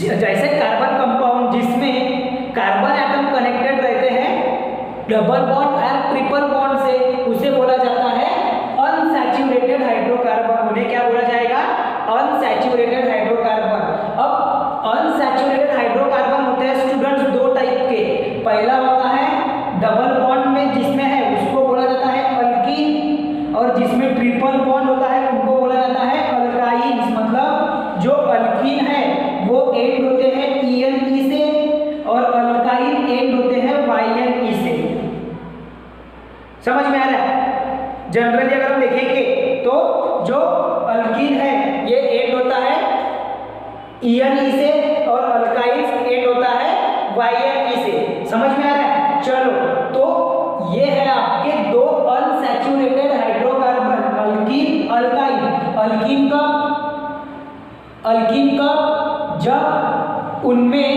A: जैसे कार्बन कंपाउंड जिसमें कार्बन एटम कनेक्टेड रहते हैं डबल बॉन्ड और ट्रिपल बॉन्ड से, उसे बोला जाता है अनसैचुरेटेड हाइड्रोकार्बन। उन्हें क्या बोला जाएगा? Unsaturated hydrocarbon. अब अनसैचुरेटेड हाइड्रोकार्बन होते हैं स्टूडेंट्स दो टाइप के। पहला होता है डबल बॉन्ड में जिसमें है उसको बोला जाता है अल्कीन, और जिसमें ट्रिपल बॉन्ड होता है उनको बोला जाता है अल्काइन्स। मतलब जो अल्कीन है वो एंड होते हैं ENE से और अल्काइन एंड होते हैं YNE से। समझ में आ रहा है? जनरली अगर हम देखेंगे तो जो अल्कीन है ये एंड होता है ENE से और अल्काइन्स एंड होता है YNE से। समझ में आ रहा है? चलो, तो ये है आपके दो unsaturated hydrocarbon, alkyne alkyne. Alkyne का जब उनमें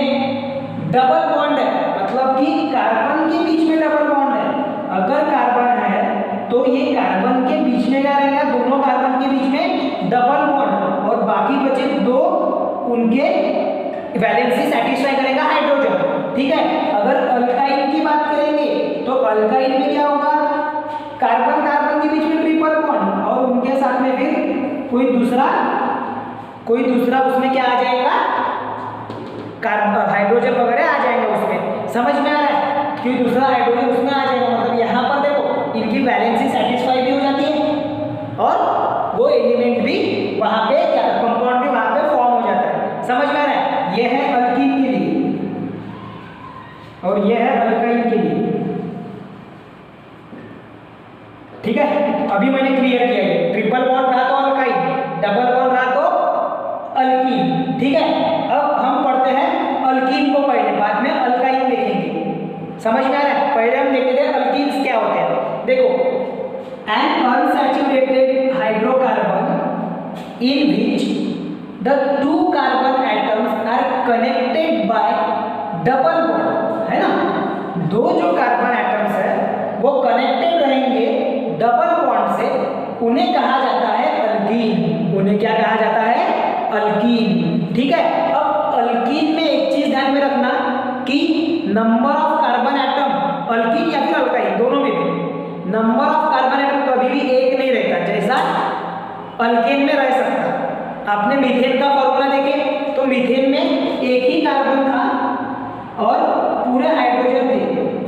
A: डबल बॉन्ड है, मतलब कि कार्बन के बीच में डबल बॉन्ड है। अगर कार्बन है तो ये कार्बन के बीच में क्या रहेगा? दोनों कार्बन के बीच में डबल बॉन्ड, और बाकी बचे दो उनके वैलेंसी सेटिस्फाई करेगा हाइड्रोजन, ठीक है। अगर अल्काइन की बात करेंगे तो अल्काइन में क्या होगा? कार्बन कार्बन के बीच में ट्रिपल बॉन्ड, और उनके साथ में फिर कोई दूसरा उसमें क्या आ जाएगा? हाइड्रोजन वगैरह आ जाएंगे उसमें। समझ में आ रहा है? कि दूसरा हाइड्रोजन उसमें आ जाएगा। मतलब यहाँ पर देखो इनकी वैलेंसी सेटिस्फाई भी हो जाती है और वो एलिमेंट भी वहाँ पे क्या कंपाउंड भी वहाँ पे फॉर्म हो जाता है। समझ में आ रहा है? ये है अल्कीन के लिए और ये है अल्काइन के लिए, ठीक है। अभी मैंने क्लियर किया है, ट्रिपल बॉन्ड रहा तो अल्काइन, डबल बॉन्ड रहा तो अल्कीन, ठीक है। अब हम पढ़ते हैं अल्कीन को पहले, बाद में अल्काइन देखेंगे। समझ में आ रहा है? पहले हम देखते थे अल्कीन्स क्या होते हैं। देखो, an unsaturated hydrocarbon in which the two carbon atoms are connected by double bond, है ना। दो जो कार्बन एटम्स है वो कनेक्टेड रहेंगे डबल बॉन्ड से, उन्हें कहा जाता है अल्कीन। उन्हें क्या कहा जाता है? अल्कीन, ठीक है। अब अल्कीन में एक चीज ध्यान में रखना कि number of carbon atom, alkyne या फिर अल्काइन दोनों में भी नंबर ऑफ कार्बन एटम कभी भी एक नहीं रहता, जैसा अल्केन में रह सकता। आपने मीथेन का फॉर्मूला देखे तो मीथेन में एक ही कार्बन था और पूरे हाइड्रोजन थे,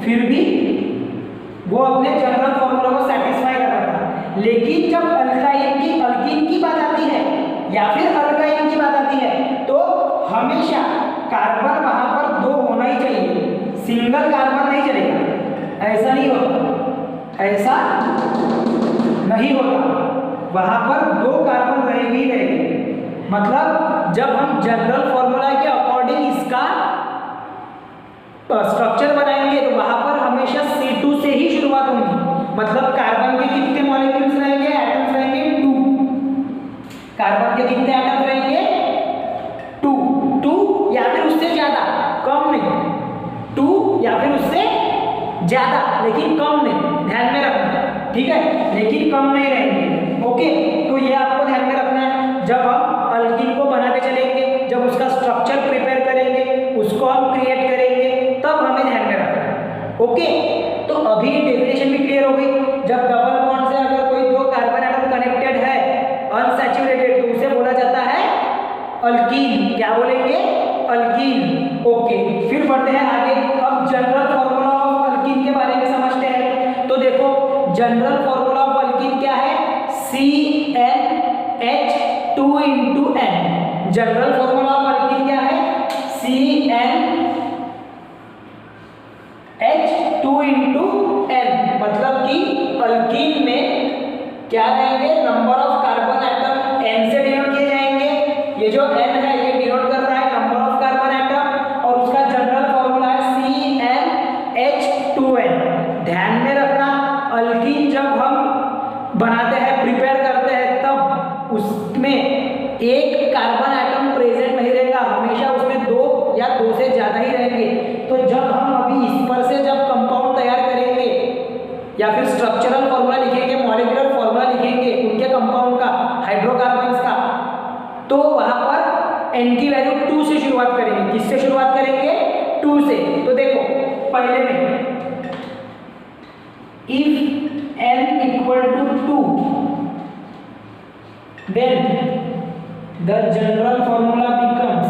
A: फिर भी वो अपने जनरल फॉर्मूला को सेटिस्फाई कर रहा था। लेकिन जब अल्कीन की बात आती है या फिर अल्काइन की बात आती है तो हमेशा कार्बन वहां पर दो होना ही चाहिए, सिंगल कार्बन नहीं चलेगा। ऐसा नहीं होता, ऐसा नहीं होता, वहां पर दो कार्बन रहेंगे। मतलब जब हम जनरल फॉर्मूला के अकॉर्डिंग इसका स्ट्रक्चर बनाएंगे तो वहां पर हमेशा C2 से ही शुरुआत होगी। मतलब कार्बन के कितने मॉलिक्यूल्स रहेंगे? एटम्स रहेंगे 2। कार्बन के कितने एटम्स रहेंगे? 2 या फिर उससे ज्यादा, कम नहीं। 2 या फिर उससे ज्यादा, लेकिन कम नहीं, ध्यान में रखना, ठीक है। लेकिन कम नहीं रहेंगे, ओके। तो ये आपको ध्यान में रखना है। जब हम अल्कीन को बनाते चलेंगे, जब उसका स्ट्रक्चर प्रिपेयर करेंगे, उसको हम क्रिएट करेंगे, तब हमें ध्यान में रखना है, ओके। तो अभी डेफिनेशन भी क्लियर हो गई। जब डबल बॉन्ड से अगर कोई दो कार्बन एटम कनेक्टेड है अनसैचुरेटेड तो उसे बोला जाता है अल्कीन। क्या बोलेंगे? Alkyne, okay. फिर बढ़ते हैं आगे। अब जनरल फॉर्मूला ऑफ अल्कीन के बारे में समझते हैं। तो देखो जनरल फॉर्मूला ऑफ अल्कीन क्या है? CnH general formula of alkyne क्या है? CnH2 मतलब कि अल्कीन में क्या रहेंगे? Number of carbon atom n से डिनोट किए जाएंगे। ये जो n है ये डिनोट करता है नंबर ऑफ कार्बन एटम और उसका जनरल फॉर्मूला है CnH2n। ध्यान में रखना, अल्कीन जब हम बनाते हैं, प्रिपेयर करते हैं, तब उसमें एक कार्बन एटम प्रेजेंट नहीं रहेगा, हमेशा उसमें दो या दो से ज्यादा ही रहेंगे। तो जब हम अभी इस पर से जब कंपाउंड तैयार करेंगे या फिर स्ट्रक्चरल फॉर्मूला लिखेंगे, मॉलिक्यूलर फॉर्मूला लिखेंगे उनके कंपाउंड का, हाइड्रोकार्बन्स का, तो वहां पर n की वैल्यू 2 से शुरुआत करेंगे। किससे शुरुआत करेंगे? 2 से। तो देखो पहले में if n equal to 2 then the general formula becomes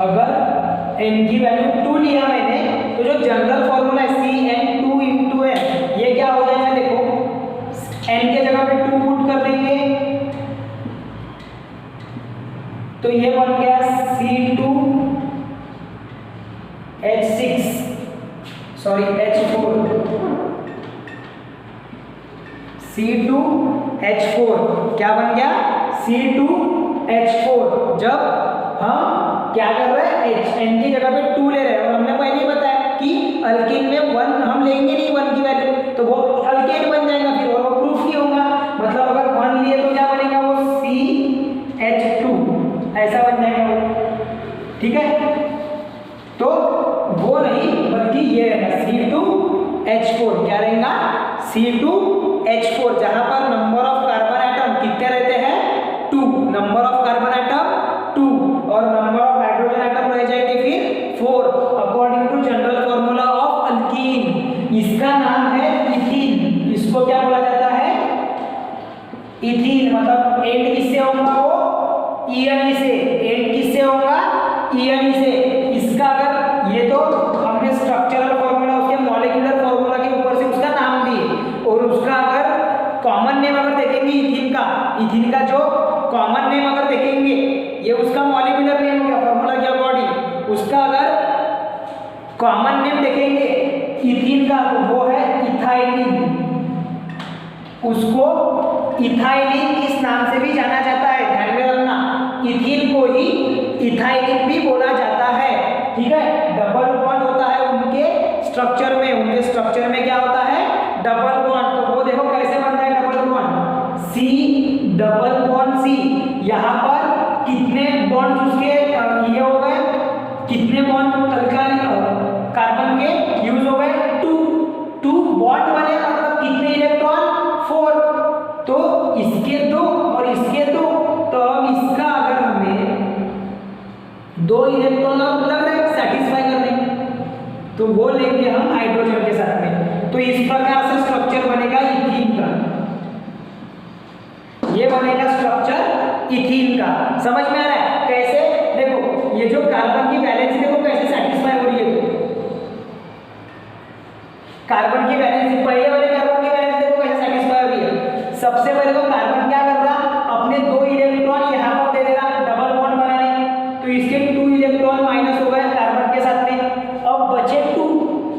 A: अगर n की वैल्यू 2 लिया मैंने तो जो जनरल फॉर्मूला है Cn2 ये क्या हो जाएगा? देखो n के जगह पे 2 पुट कर देंगे तो ये बन गया C2H4 C2H4 क्या बन गया? C2H4। जब हम क्या कर रहे हैं? n की जगह पे 2 ले रहे हैं और हमने पहले ही बताया कि अल्कीन में 1 हम लेंगे नहीं, 1 की वैल्यू, तो वो अल्केन बन जाएगा फिर, और वो प्रूफ नहीं होगा। मतलब अगर 1 लिए तो क्या बनेगा? वो CH2 ऐसा बन जाएगा वो, ठीक है? तो वो नहीं बल्कि ये रहेगा C2H4। क्या रहेगा? C2H4, जहां पर नंबर ऑफ कार्बन एटम कितने रहते हैं? 2। नंबर ऑफ कार्बन एटम 2 और नंबर ऑफ हाइड्रोजन एटम रह जाएंगे फिर 4 according to general formula of alkene. इसका नाम है इथीन। इसको क्या बोला जाता है? इथीन। मतलब एंड किससे होगा? वो EN से। एंड किससे होगा? EN से। इसका अगर ये तो हमने स्ट्रक्चरल फॉर्मूला, उसके मॉलिक्यूलर फॉर्मूला के ऊपर से उसका नाम दिए, और उसका अगर कॉमन नेम अगर देखेंगे इथीन का जो कॉमन नेम अगर देखेंगे, ये उसका मॉलिक्यूलर नेम हो गया फॉर्मूला के अकॉर्डिंग। उसका अगर कॉमन नेम देखेंगे इथीन का तो वो है इथाइलिन। उसको इथाइलिन इस नाम से भी जाना जाता है, ध्यान में रखना। इथीन को ही इथाइलिन भी बोला जाता है, ठीक है? डबल बॉन्ड होता है उनके स्ट्रक्चर में। उनके स्ट्रक्चर में क्या होता है? Double bond. तो वो देखो कैसे बनता है double bond? C double bond C। यहाँ पर कितने बॉन्ड उसके ये हो गए? कितने बॉन्ड कार्बन के यूज हो गए? 2 बॉन्ड बने, मतलब कितने इलेक्ट्रॉन? 4। तो इसके 2 और इसके 2, तो अब इसका अगर हमें 2 इलेक्ट्रॉन लग रहे सेटिस्फाई करने, तो वो लेंगे हम हाइड्रोजन के साथ में। तो इस प्रकार से स्ट्रक्चर बनेगा इथीन का। ये बनेगा स्ट्रक्चर इथीन का। समझ में आ रहा है कैसे? देखो ये जो कार्बन की वैलेंसी देखो कैसे सेटिस्फाई हो रही है। कार्बन की वैलेंसी, पहले वाले कार्बन की वैलेंसी देखो कैसे सेटिस्फाई हो रही है। सबसे पहले तो कार्बन क्या कर रहा? अपने 2 इलेक्ट्रॉन यहाँ पर दे दे रहा डबल बॉन्ड बनाने, तो इसके 2 इलेक्ट्रॉन माइनस हो गए कार्बन के साथ में। अब बचे 2,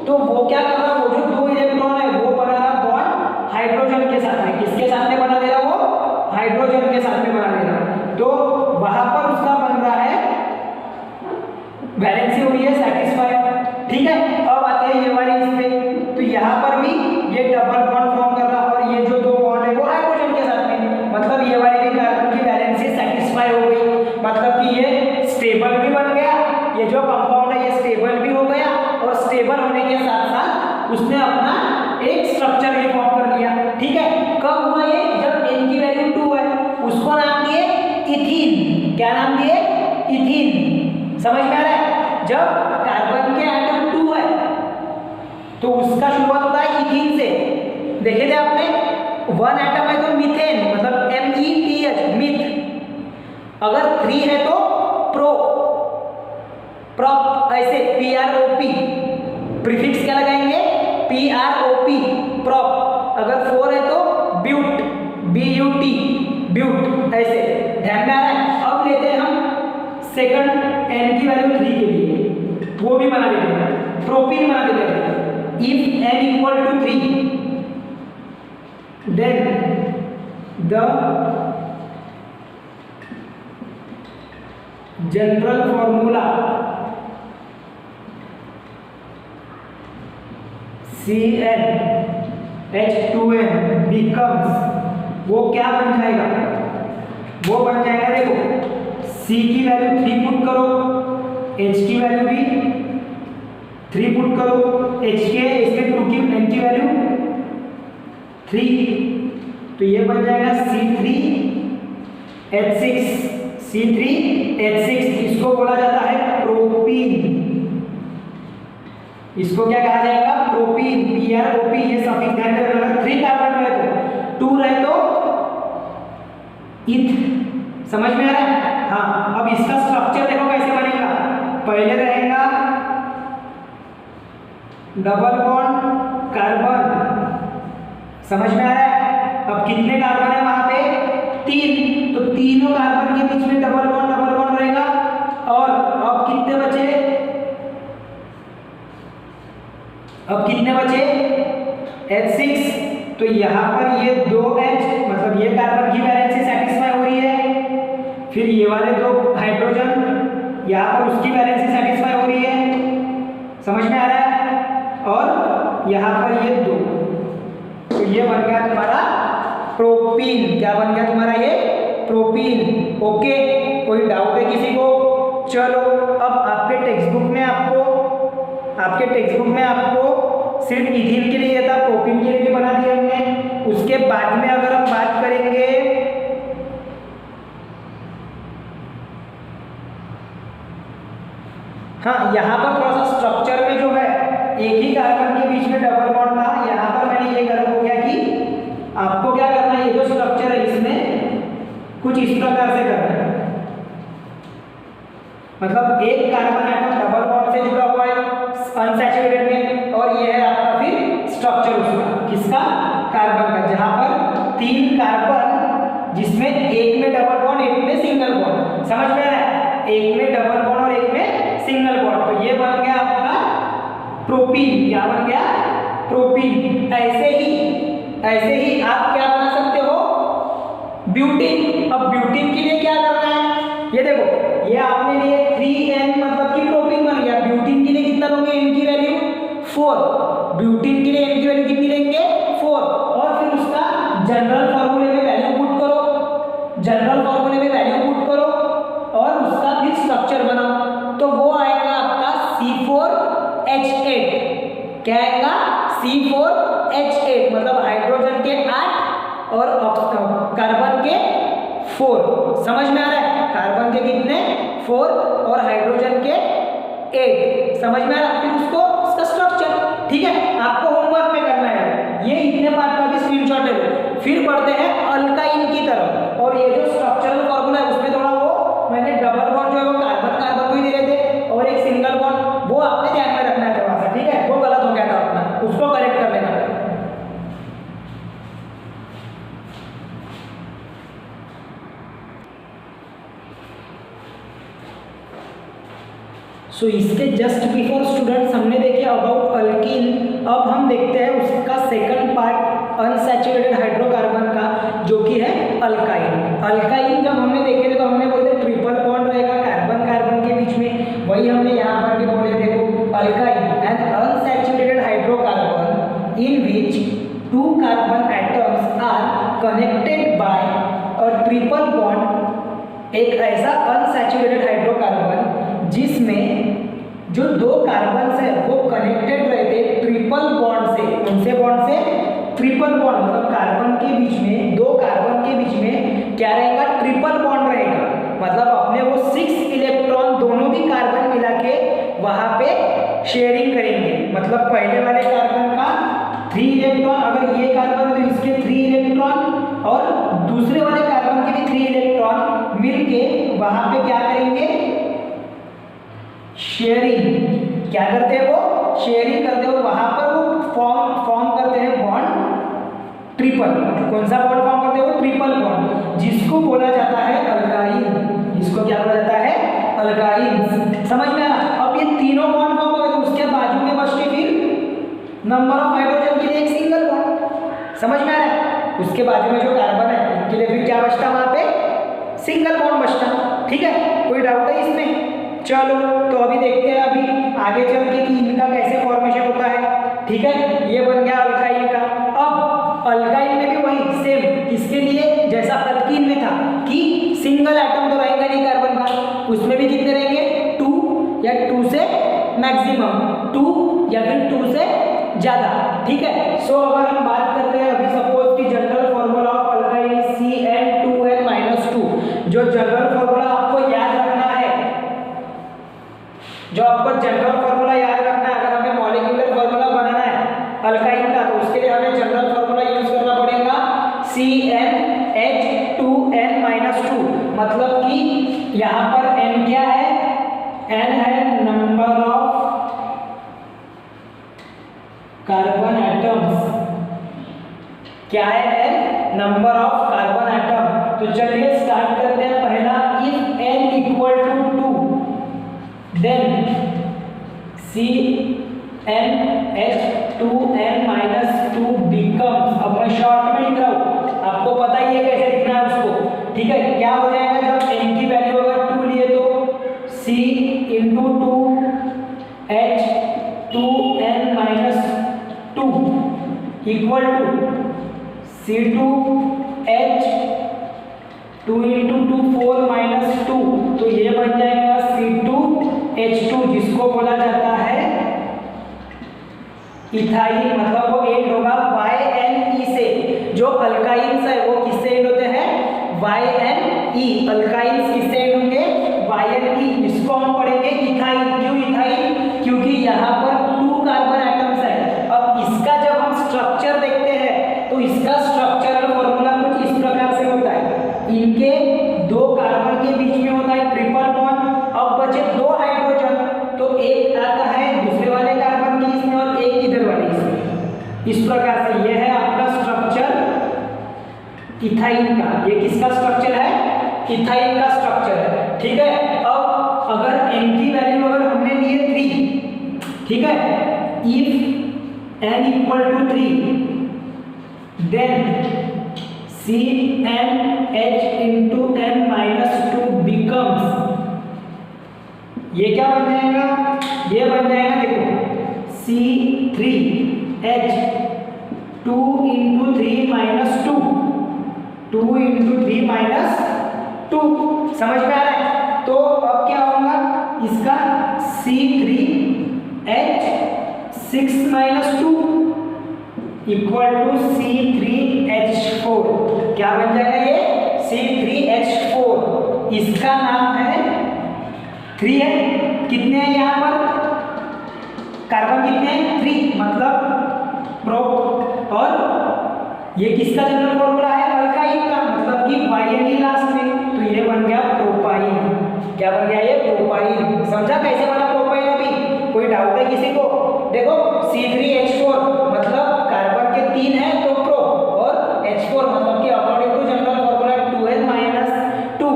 A: तो वो क्या कर रहा? वो जो 2 इलेक्ट्रॉन है वो बना रहा बॉन्ड हाइड्रोजन के साथ में। किसके साथ में बना दे रहा? वो हाइड्रोजन के साथ में बना दे रहा। तो वहां पर उसका बन रहा है वैलेंसी हो रही है सेटिस्फाई, ठीक है? अब आते हैं ये वाली इस पे, तो यहाँ पर भी ये डबल बॉन्ड फॉर्म कर रहा और ये जो 2 बॉन्ड है वो हाइड्रोजन के साथ में, मतलब ये वाली भी कार्बन की वैलेंसी सेटिस्फाई हो गई। मतलब कि ये स्टेबल भी बन गया, ये जो कंपाउंड है ये स्टेबल भी हो गया, और स्टेबल होने के साथ साथ उसने अपना एक स्ट्रक्चर भी फॉर्म कर लिया, ठीक है? कब हुआ ये? जब n की वैल्यू 2 है। उसको नाम दिए इथीन। क्या नाम दिए? इथीन। समझ में आ रहा है? जब कार्बन के एटम 2 है तो उसका शुरुआत होता है इथीन से। देखे थे आपने? 1 एटम है तो मीथेन, मतलब METH मिथ। अगर 3 है तो प्रोप, ऐसे PROP। प्रीफिक्स क्या लगाएंगे, PROP, प्रॉप। अगर 4 है तो ब्यूट, BUT, ब्यूट। ऐसे ध्यान में आ रहा है। अब लेते हैं हम सेकंड n की वैल्यू 3 के लिए, वो भी बना देते हैं, प्रोपीन बना देते हैं। If n equal to 3 then the general formula CnH2n becomes, वो क्या बन जाएगा, वो बन जाएगा, देखो C की वैल्यू 3 पुट करो, H की वैल्यू भी 3 पुट करो, H के इसमें 2 की N की वैल्यू 3, तो ये बन जाएगा C3H6, इसको बोला जाता है प्रोपीन। इसको क्या कहा जाएगा, प्रोपीन, PROP। ये सफिक्स ध्यान में रखना। 3 कार्बन रहे तो 2 रहे तो इथ। समझ में आ रहा है? हाँ। अब इसका स्ट्रक्चर देखो कैसे बनेगा। पहले रहेगा डबल बॉन्ड कार्बन, समझ में आ रहा है? अब कितने कार्बन है वहां पे, 3, तो तीनों कार्बन के बीच में डबल बॉन्ड रहेगा। और अब कितने बचे, H6, तो यहाँ पर ये 2H, मतलब ये कार्बन की वैलेंसी सेटिस्फाई हो रही है। फिर ये वाले 2 हाइड्रोजन, यहाँ पर उसकी वैलेंसी सेटिस्फाई हो रही है। समझ में आ रहा है? और यहाँ पर ये 2, तो ये बन गया तुम्हारा प्रोपीन। क्या बन गया तुम्हारा, ये प्रोपीन। ओके, कोई डाउट है किसी को? चलो, अब आपके टेक्स्ट बुक में आपको सिर्फ इथीन के लिए था, प्रोपीन के लिए भी बना दिया हमने। उसके बाद में अगर हम बात करेंगे हाँ, यहाँ पर थोड़ा सा स्ट्रक्चर में जो है, एक ही कार्बन के बीच में डबल बॉन्ड था। यहाँ पर मैंने ये गलत हो गया कि आपको क्या करना है, ये जो स्ट्रक्चर है इसमें कुछ इस प्रकार से करना है। मतलब एक कार्बन एटम डबल बॉन्ड से जुड़ा हुआ है अनसैचुरेटेड में, और ये है आपका फिर स्ट्रक्चर उसका, किसका, कार्बन का, जहां पर 3 कार्बन, जिसमें एक में डबल बॉन्ड, एक में सिंगल बॉन्ड। समझ में आ रहा है? एक में डबल बॉन्ड और एक में सिंगल बॉन्ड, तो ये बन गया आपका प्रोपीन। क्या बन गया, प्रोपीन। ऐसे ही आप क्या बना सकते हो, ब्यूटीन। अब ब्यूटीन के लिए क्या करना है, ये देखो, ये आपने लिए 3n, मतलब कि प्रोपीन बन गया। ब्यूटीन के लिए कितना लोगे, n की वैल्यू 4। ब्यूटीन के लिए n की वैल्यू कितनी लेंगे, 4। और फिर उसका जनरल फॉर्मूले में वैल्यू पुट करो, और उसका फिर स्ट्रक्चर बनाओ, तो वो आएगा आपका C4H8। क्या आएगा, C4H8, मतलब हाइड्रोजन के 8 और कार्बन के 4। समझ में आ रहा है? कार्बन के कितने, 4 और हाइड्रोजन के 8। समझ में आ रहा है? फिर उसका स्ट्रक्चर, ठीक है, आपको होमवर्क में करना है। ये इतने पार्ट का भी स्क्रीनशॉट ले लो। फिर बढ़ते हैं अल्काइन की तरफ, और ये जो स्ट्रक्चरल फॉर्मूला है उसमें थोड़ा वो मैंने डबल बॉन्ड जो है वो कार्बन को ही दे रहे थे, और एक सिंगल बॉन्ड, वो आपने ध्यान में रखना है थोड़ा सा, ठीक है? वो गलत हो गया था अपना, उसको करेक्ट कर लेना। सो इसके जस्ट बिफोर स्टूडेंट्स हमने देखे अबाउट अल्कीन। अब हम देखते हैं उसका सेकंड पार्ट अनसैचुरेटेड हाइड्रोकार्बन का, जो कि है अल्काइन। अल्काइन जब हमने देखे थे तो हमने बोले थे ट्रिपल बॉन्ड रहेगा कार्बन के बीच में, वही हमने यहाँ पर भी बोले थे। Alkyne an unsaturated hydrocarbon in which 2 carbon atoms are connected by a triple bond. एक ऐसा अनसैचुरेटेड हाइड्रोकार्बन जिसमें जो 2 कार्बन है वो कनेक्टेड रहते ट्रिपल बॉन्ड से। उनसे बॉन्ड से ट्रिपल बॉन्ड, मतलब कार्बन के बीच में, 2 कार्बन के बीच में क्या रहेगा, ट्रिपल बॉन्ड रहेगा। मतलब अपने वो 6 इलेक्ट्रॉन दोनों भी कार्बन मिला के वहां पे शेयरिंग करेंगे। मतलब पहले वाले कार्बन का 3 इलेक्ट्रॉन, अगर ये कार्बन है तो इसके 3 इलेक्ट्रॉन, और दूसरे वाले कार्बन के भी 3 इलेक्ट्रॉन मिलके वहां पे क्या करेंगे, शेयरिंग। क्या करते हैं वो, शेयरिंग करते हो वहां पर वो फॉर्म करते हैं बॉन्ड ट्रिपल। कौन सा बॉन्ड फॉर्म करते हो? ट्रिपल बॉन्ड, जिसको बोला जाता है अल्काइन। इसको क्या बोला जाता है? अल्काइन। समझ में आया? अब ये तीनों बॉन्ड फॉर्म हो गए तो उसके बाजू में बचते फिर नंबर ऑफ हाइड्रोजन के लिए एक सिंगल बॉन्ड। समझ में आया? उसके बाजू में जो कार्बन है उनके लिए फिर क्या बचता वहां पे? सिंगल बॉन्ड बचता। ठीक है, कोई डाउट है इसमें? चलो तो अभी देखते हैं अभी आगे चल के कि इनका कैसे फॉर्मेशन होता है। ठीक है, ये बन गया अल्काइन का। अब अल्काइन में भी वही सेम, किसके लिए? जैसा अल्कीन में था कि सिंगल एटम तो रहेगा नहीं कार्बन का, उसमें भी कितने रहेंगे? 2 या 2 से मैक्सिमम 2 या फिर 2 से ज्यादा। ठीक है, सो अगर हम बात करते हैं अभी सपोज कि general formula of alkyne CN2N-2, जो जनरल फॉर्मूला आपको याद रखना है, जो आपको जनरल फॉर्मूला याद रखना है, अगर हमें मॉलिक्यूलर फॉर्मूला बनाना है अल्काइन का तो उसके लिए हमें जनरल फॉर्मूला यूज करना पड़ेगा CnH2n-2। मतलब कि यहाँ पर n क्या है? n है नंबर ऑफ कार्बन एटम्स। क्या है? n number of carbon atom. तो चलिए स्टार्ट करते हैं। पहला, if n equal to 2 then CnH2n-2 becomes, अब मैं शॉर्ट में लिख रहा हूँ, आपको पता ही है कैसे लिखना है उसको। ठीक है, क्या हो जाएगा जब n की वैल्यू अगर 2 लिए तो C into 2 H2n-2 equal to C2H 2 into 2 4 - 2, तो ये बन जाएगा C2H2, जिसको बोला जाता है इथाइन। मतलब वो एंड होगा YnE से। जो अल्काइंस है वो किससे एंड होते हैं? YnE। अल्काइंस किससे एंड होंगे? YnE। इसको हम पढ़ेंगे इथाइन। क्यों इथाइन? क्योंकि यहाँ पर 2 कार्बन एटम्स है। अब इसका जब हम स्ट्रक्चर देखते हैं तो इसका स्ट्रक्चरल फॉर्मूला कुछ इस प्रकार से होता है। इनके 2 कार्बन के बीच में होता है ट्रिपल बॉन्ड। अब बचे 2 हाइड्रोजन, तो एक आता है दूसरे वाले कार्बन के इसमें और एक इधर वाले इसमें। इस प्रकार से ये है आपका स्ट्रक्चर इथाइन का। ये किसका स्ट्रक्चर है? इथाइन का स्ट्रक्चर है। ठीक है, अब अगर n की वैल्यू अगर हमने ली है 3, ठीक है, if n equal to 3 then CnH into n-2 becomes, ये क्या बन जाएगा? ये बन जाएगा देखो C3H 2 इंटू 3 - 2, 2 इंटू 3 - 2। समझ में आ रहा है? तो अब क्या होगा इसका? C3H 6 - 2 equal to C3H4। क्या बन जाएगा ये? C3H4। इसका नाम है 3 है। कितने हैं यहाँ पर कार्बन? कितने हैं? 3, मतलब प्रो। और ये किसका जनरल फॉर्मूला है? अल्काइन का, मतलब कि YnE लास्ट में, तो ये बन गया प्रोपाइन। क्या बन गया ये? प्रोपाइन। समझा कैसे बना प्रोपाइन? अभी कोई डाउट है किसी को? देखो C3H4 मतलब कार्बन के 3 है तो प्रो, और H4 मतलब कि according to general formula 2n-2,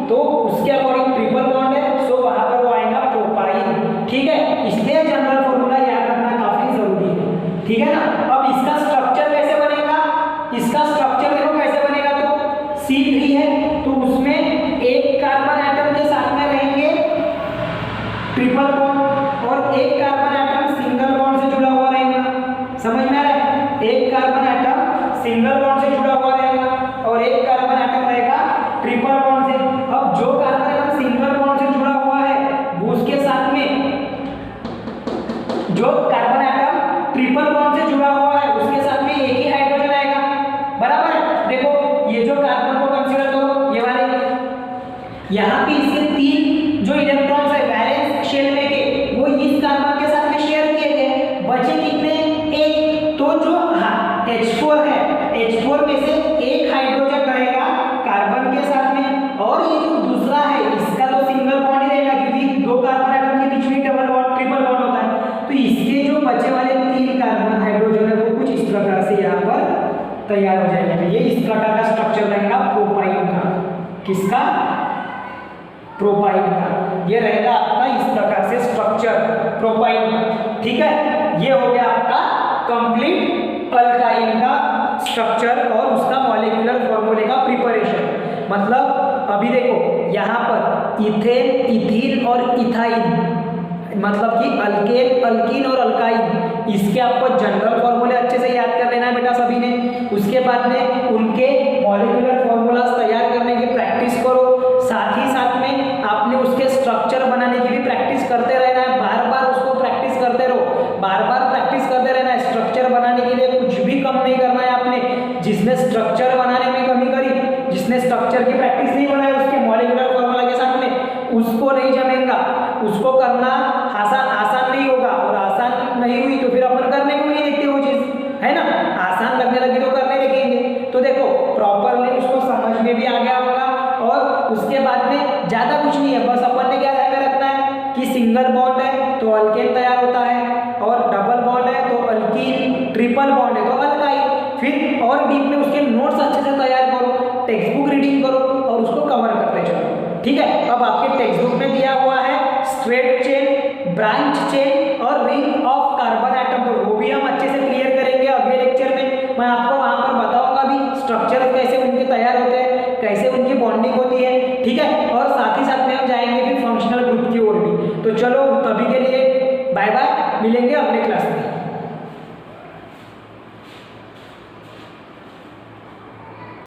A: तो उसके अकॉर्डिंग ट्रिपल बॉन्ड है, सो वहां पर वो आएगा प्रोपाइन। ठीक है, इसलिए जनरल फॉर्मूला याद रखना काफी जरूरी है। ठीक है ना? अब इसका स्ट्रक्चर कैसे बनेगा? इसका स्ट्रक्चर देखो कैसे बनेगा। तो C3 है तो उसमें एक कार्बन एटम के साथ में रहेंगे ट्रिपल बॉन्ड और एक कार्बन एटम सिंगल बॉन्ड से जुड़ा हुआ रहेगा। समझ में आ रहा है? एक कार्बन एटम सिंगल बॉन्ड से जुड़ा हुआ रहेगा और एक कार्बन एटम रहेगा ट्रिपल बॉन्ड से। अब जो कार्बन एटम सिंगल बॉन्ड से जुड़ा हुआ है वो उसके साथ में जो कार्बन एटम ट्रिपल बॉन्ड से जुड़ा हुआ है उसके साथ में एक ही हाइड्रोजन आएगा। बराबर है? देखो ये जो कार्बन को कंसीडर करो, ये वाले, यहाँ पे इसके 3 जो इलेक्ट्रॉन्स है वैलेंस शेल में के, वो इस कार्बन के साथ में शेयर किए गए। बचे कितने? एक। तो जो H4 है, H4 में से एक हाइड्रोजन रहेगा कार्बन के साथ में, और ये जो दूसरा है इसका तो सिंगल बॉन्ड ही रहेगा क्योंकि 2 कार्बन एटम के बीच में डबल बॉन्ड ट्रिपल बॉन्ड होता है। तो इसके जो जाएंगे। ये इस प्रकार का स्ट्रक्चर रहेगा प्रोपाइन का। किसका? प्रोपाइन का। ये रहेगा आपका इस प्रकार से स्ट्रक्चर प्रोपाइन का। ठीक है, ये हो गया आपका कंप्लीट अल्काइन का स्ट्रक्चर और उसका मॉलिक्यूलर फॉर्मूले का प्रिपरेशन। मतलब अभी देखो यहाँ पर इथेन, इथीन और इथाइन, मतलब कि अल्केन, अल्कीन और अल्काइन, इसके आपको जनरल फॉर्मूले अच्छे से याद कर लेना है बेटा सभी ने। उसके बाद में उनके मॉलिक्यूलर फॉर्मूलाज तैयार करने की प्रैक्टिस करो। साथ ही साथ में आपने उसके स्ट्रक्चर बनाने की भी प्रैक्टिस करते रहना है। बार बार उसको प्रैक्टिस करते रहो, बार बार प्रैक्टिस करते रहना है। स्ट्रक्चर बनाने के लिए कुछ भी कम नहीं करना है आपने। जिसने स्ट्रक्चर बनाने में कमी करी, जिसने स्ट्रक्चर की प्रैक्टिस नहीं बनाई उसके मॉलिक्यूलर फॉर्मूला के साथ में, उसको नहीं जमेगा, उसको करना आसान नहीं होगा। और आसान नहीं हुई तो फिर अपन करने को भी नहीं देखते वो चीज़, है ना। आसान लगने लगी तो करने देखेंगे। तो देखो प्रॉपरली उसको समझ में भी आ गया होगा। और उसके बाद में ज़्यादा कुछ नहीं है, बस अपन ने क्या ध्यान में रखना है कि सिंगल बॉन्ड है तो अल्केन तैयार होता है, और डबल बॉन्ड है तो अल्कीन, ट्रिपल बॉन्ड है तो अल्काइन। फिर और डीप में उसके नोट्स अच्छे से तैयार करो, टेक्स्ट बुक रीडिंग करो और उसको कवर करते चलो। ठीक है, अब आपके टेक्स्ट बुक में दिया हुआ है स्ट्रेट चेन, ब्रांच चेन और रिंग ऑफ कार्बन एटम, तो वो भी हम अच्छे से क्लियर करेंगे अगले लेक्चर में। मैं आपको वहां पर बताऊंगा भी स्ट्रक्चर कैसे उनके तैयार होते हैं, कैसे उनकी बॉन्डिंग होती है। ठीक है, और साथ ही साथ में हम जाएंगे फिर फंक्शनल ग्रुप की ओर भी। तो चलो तभी के लिए बाय बाय, मिलेंगे अगले क्लास में।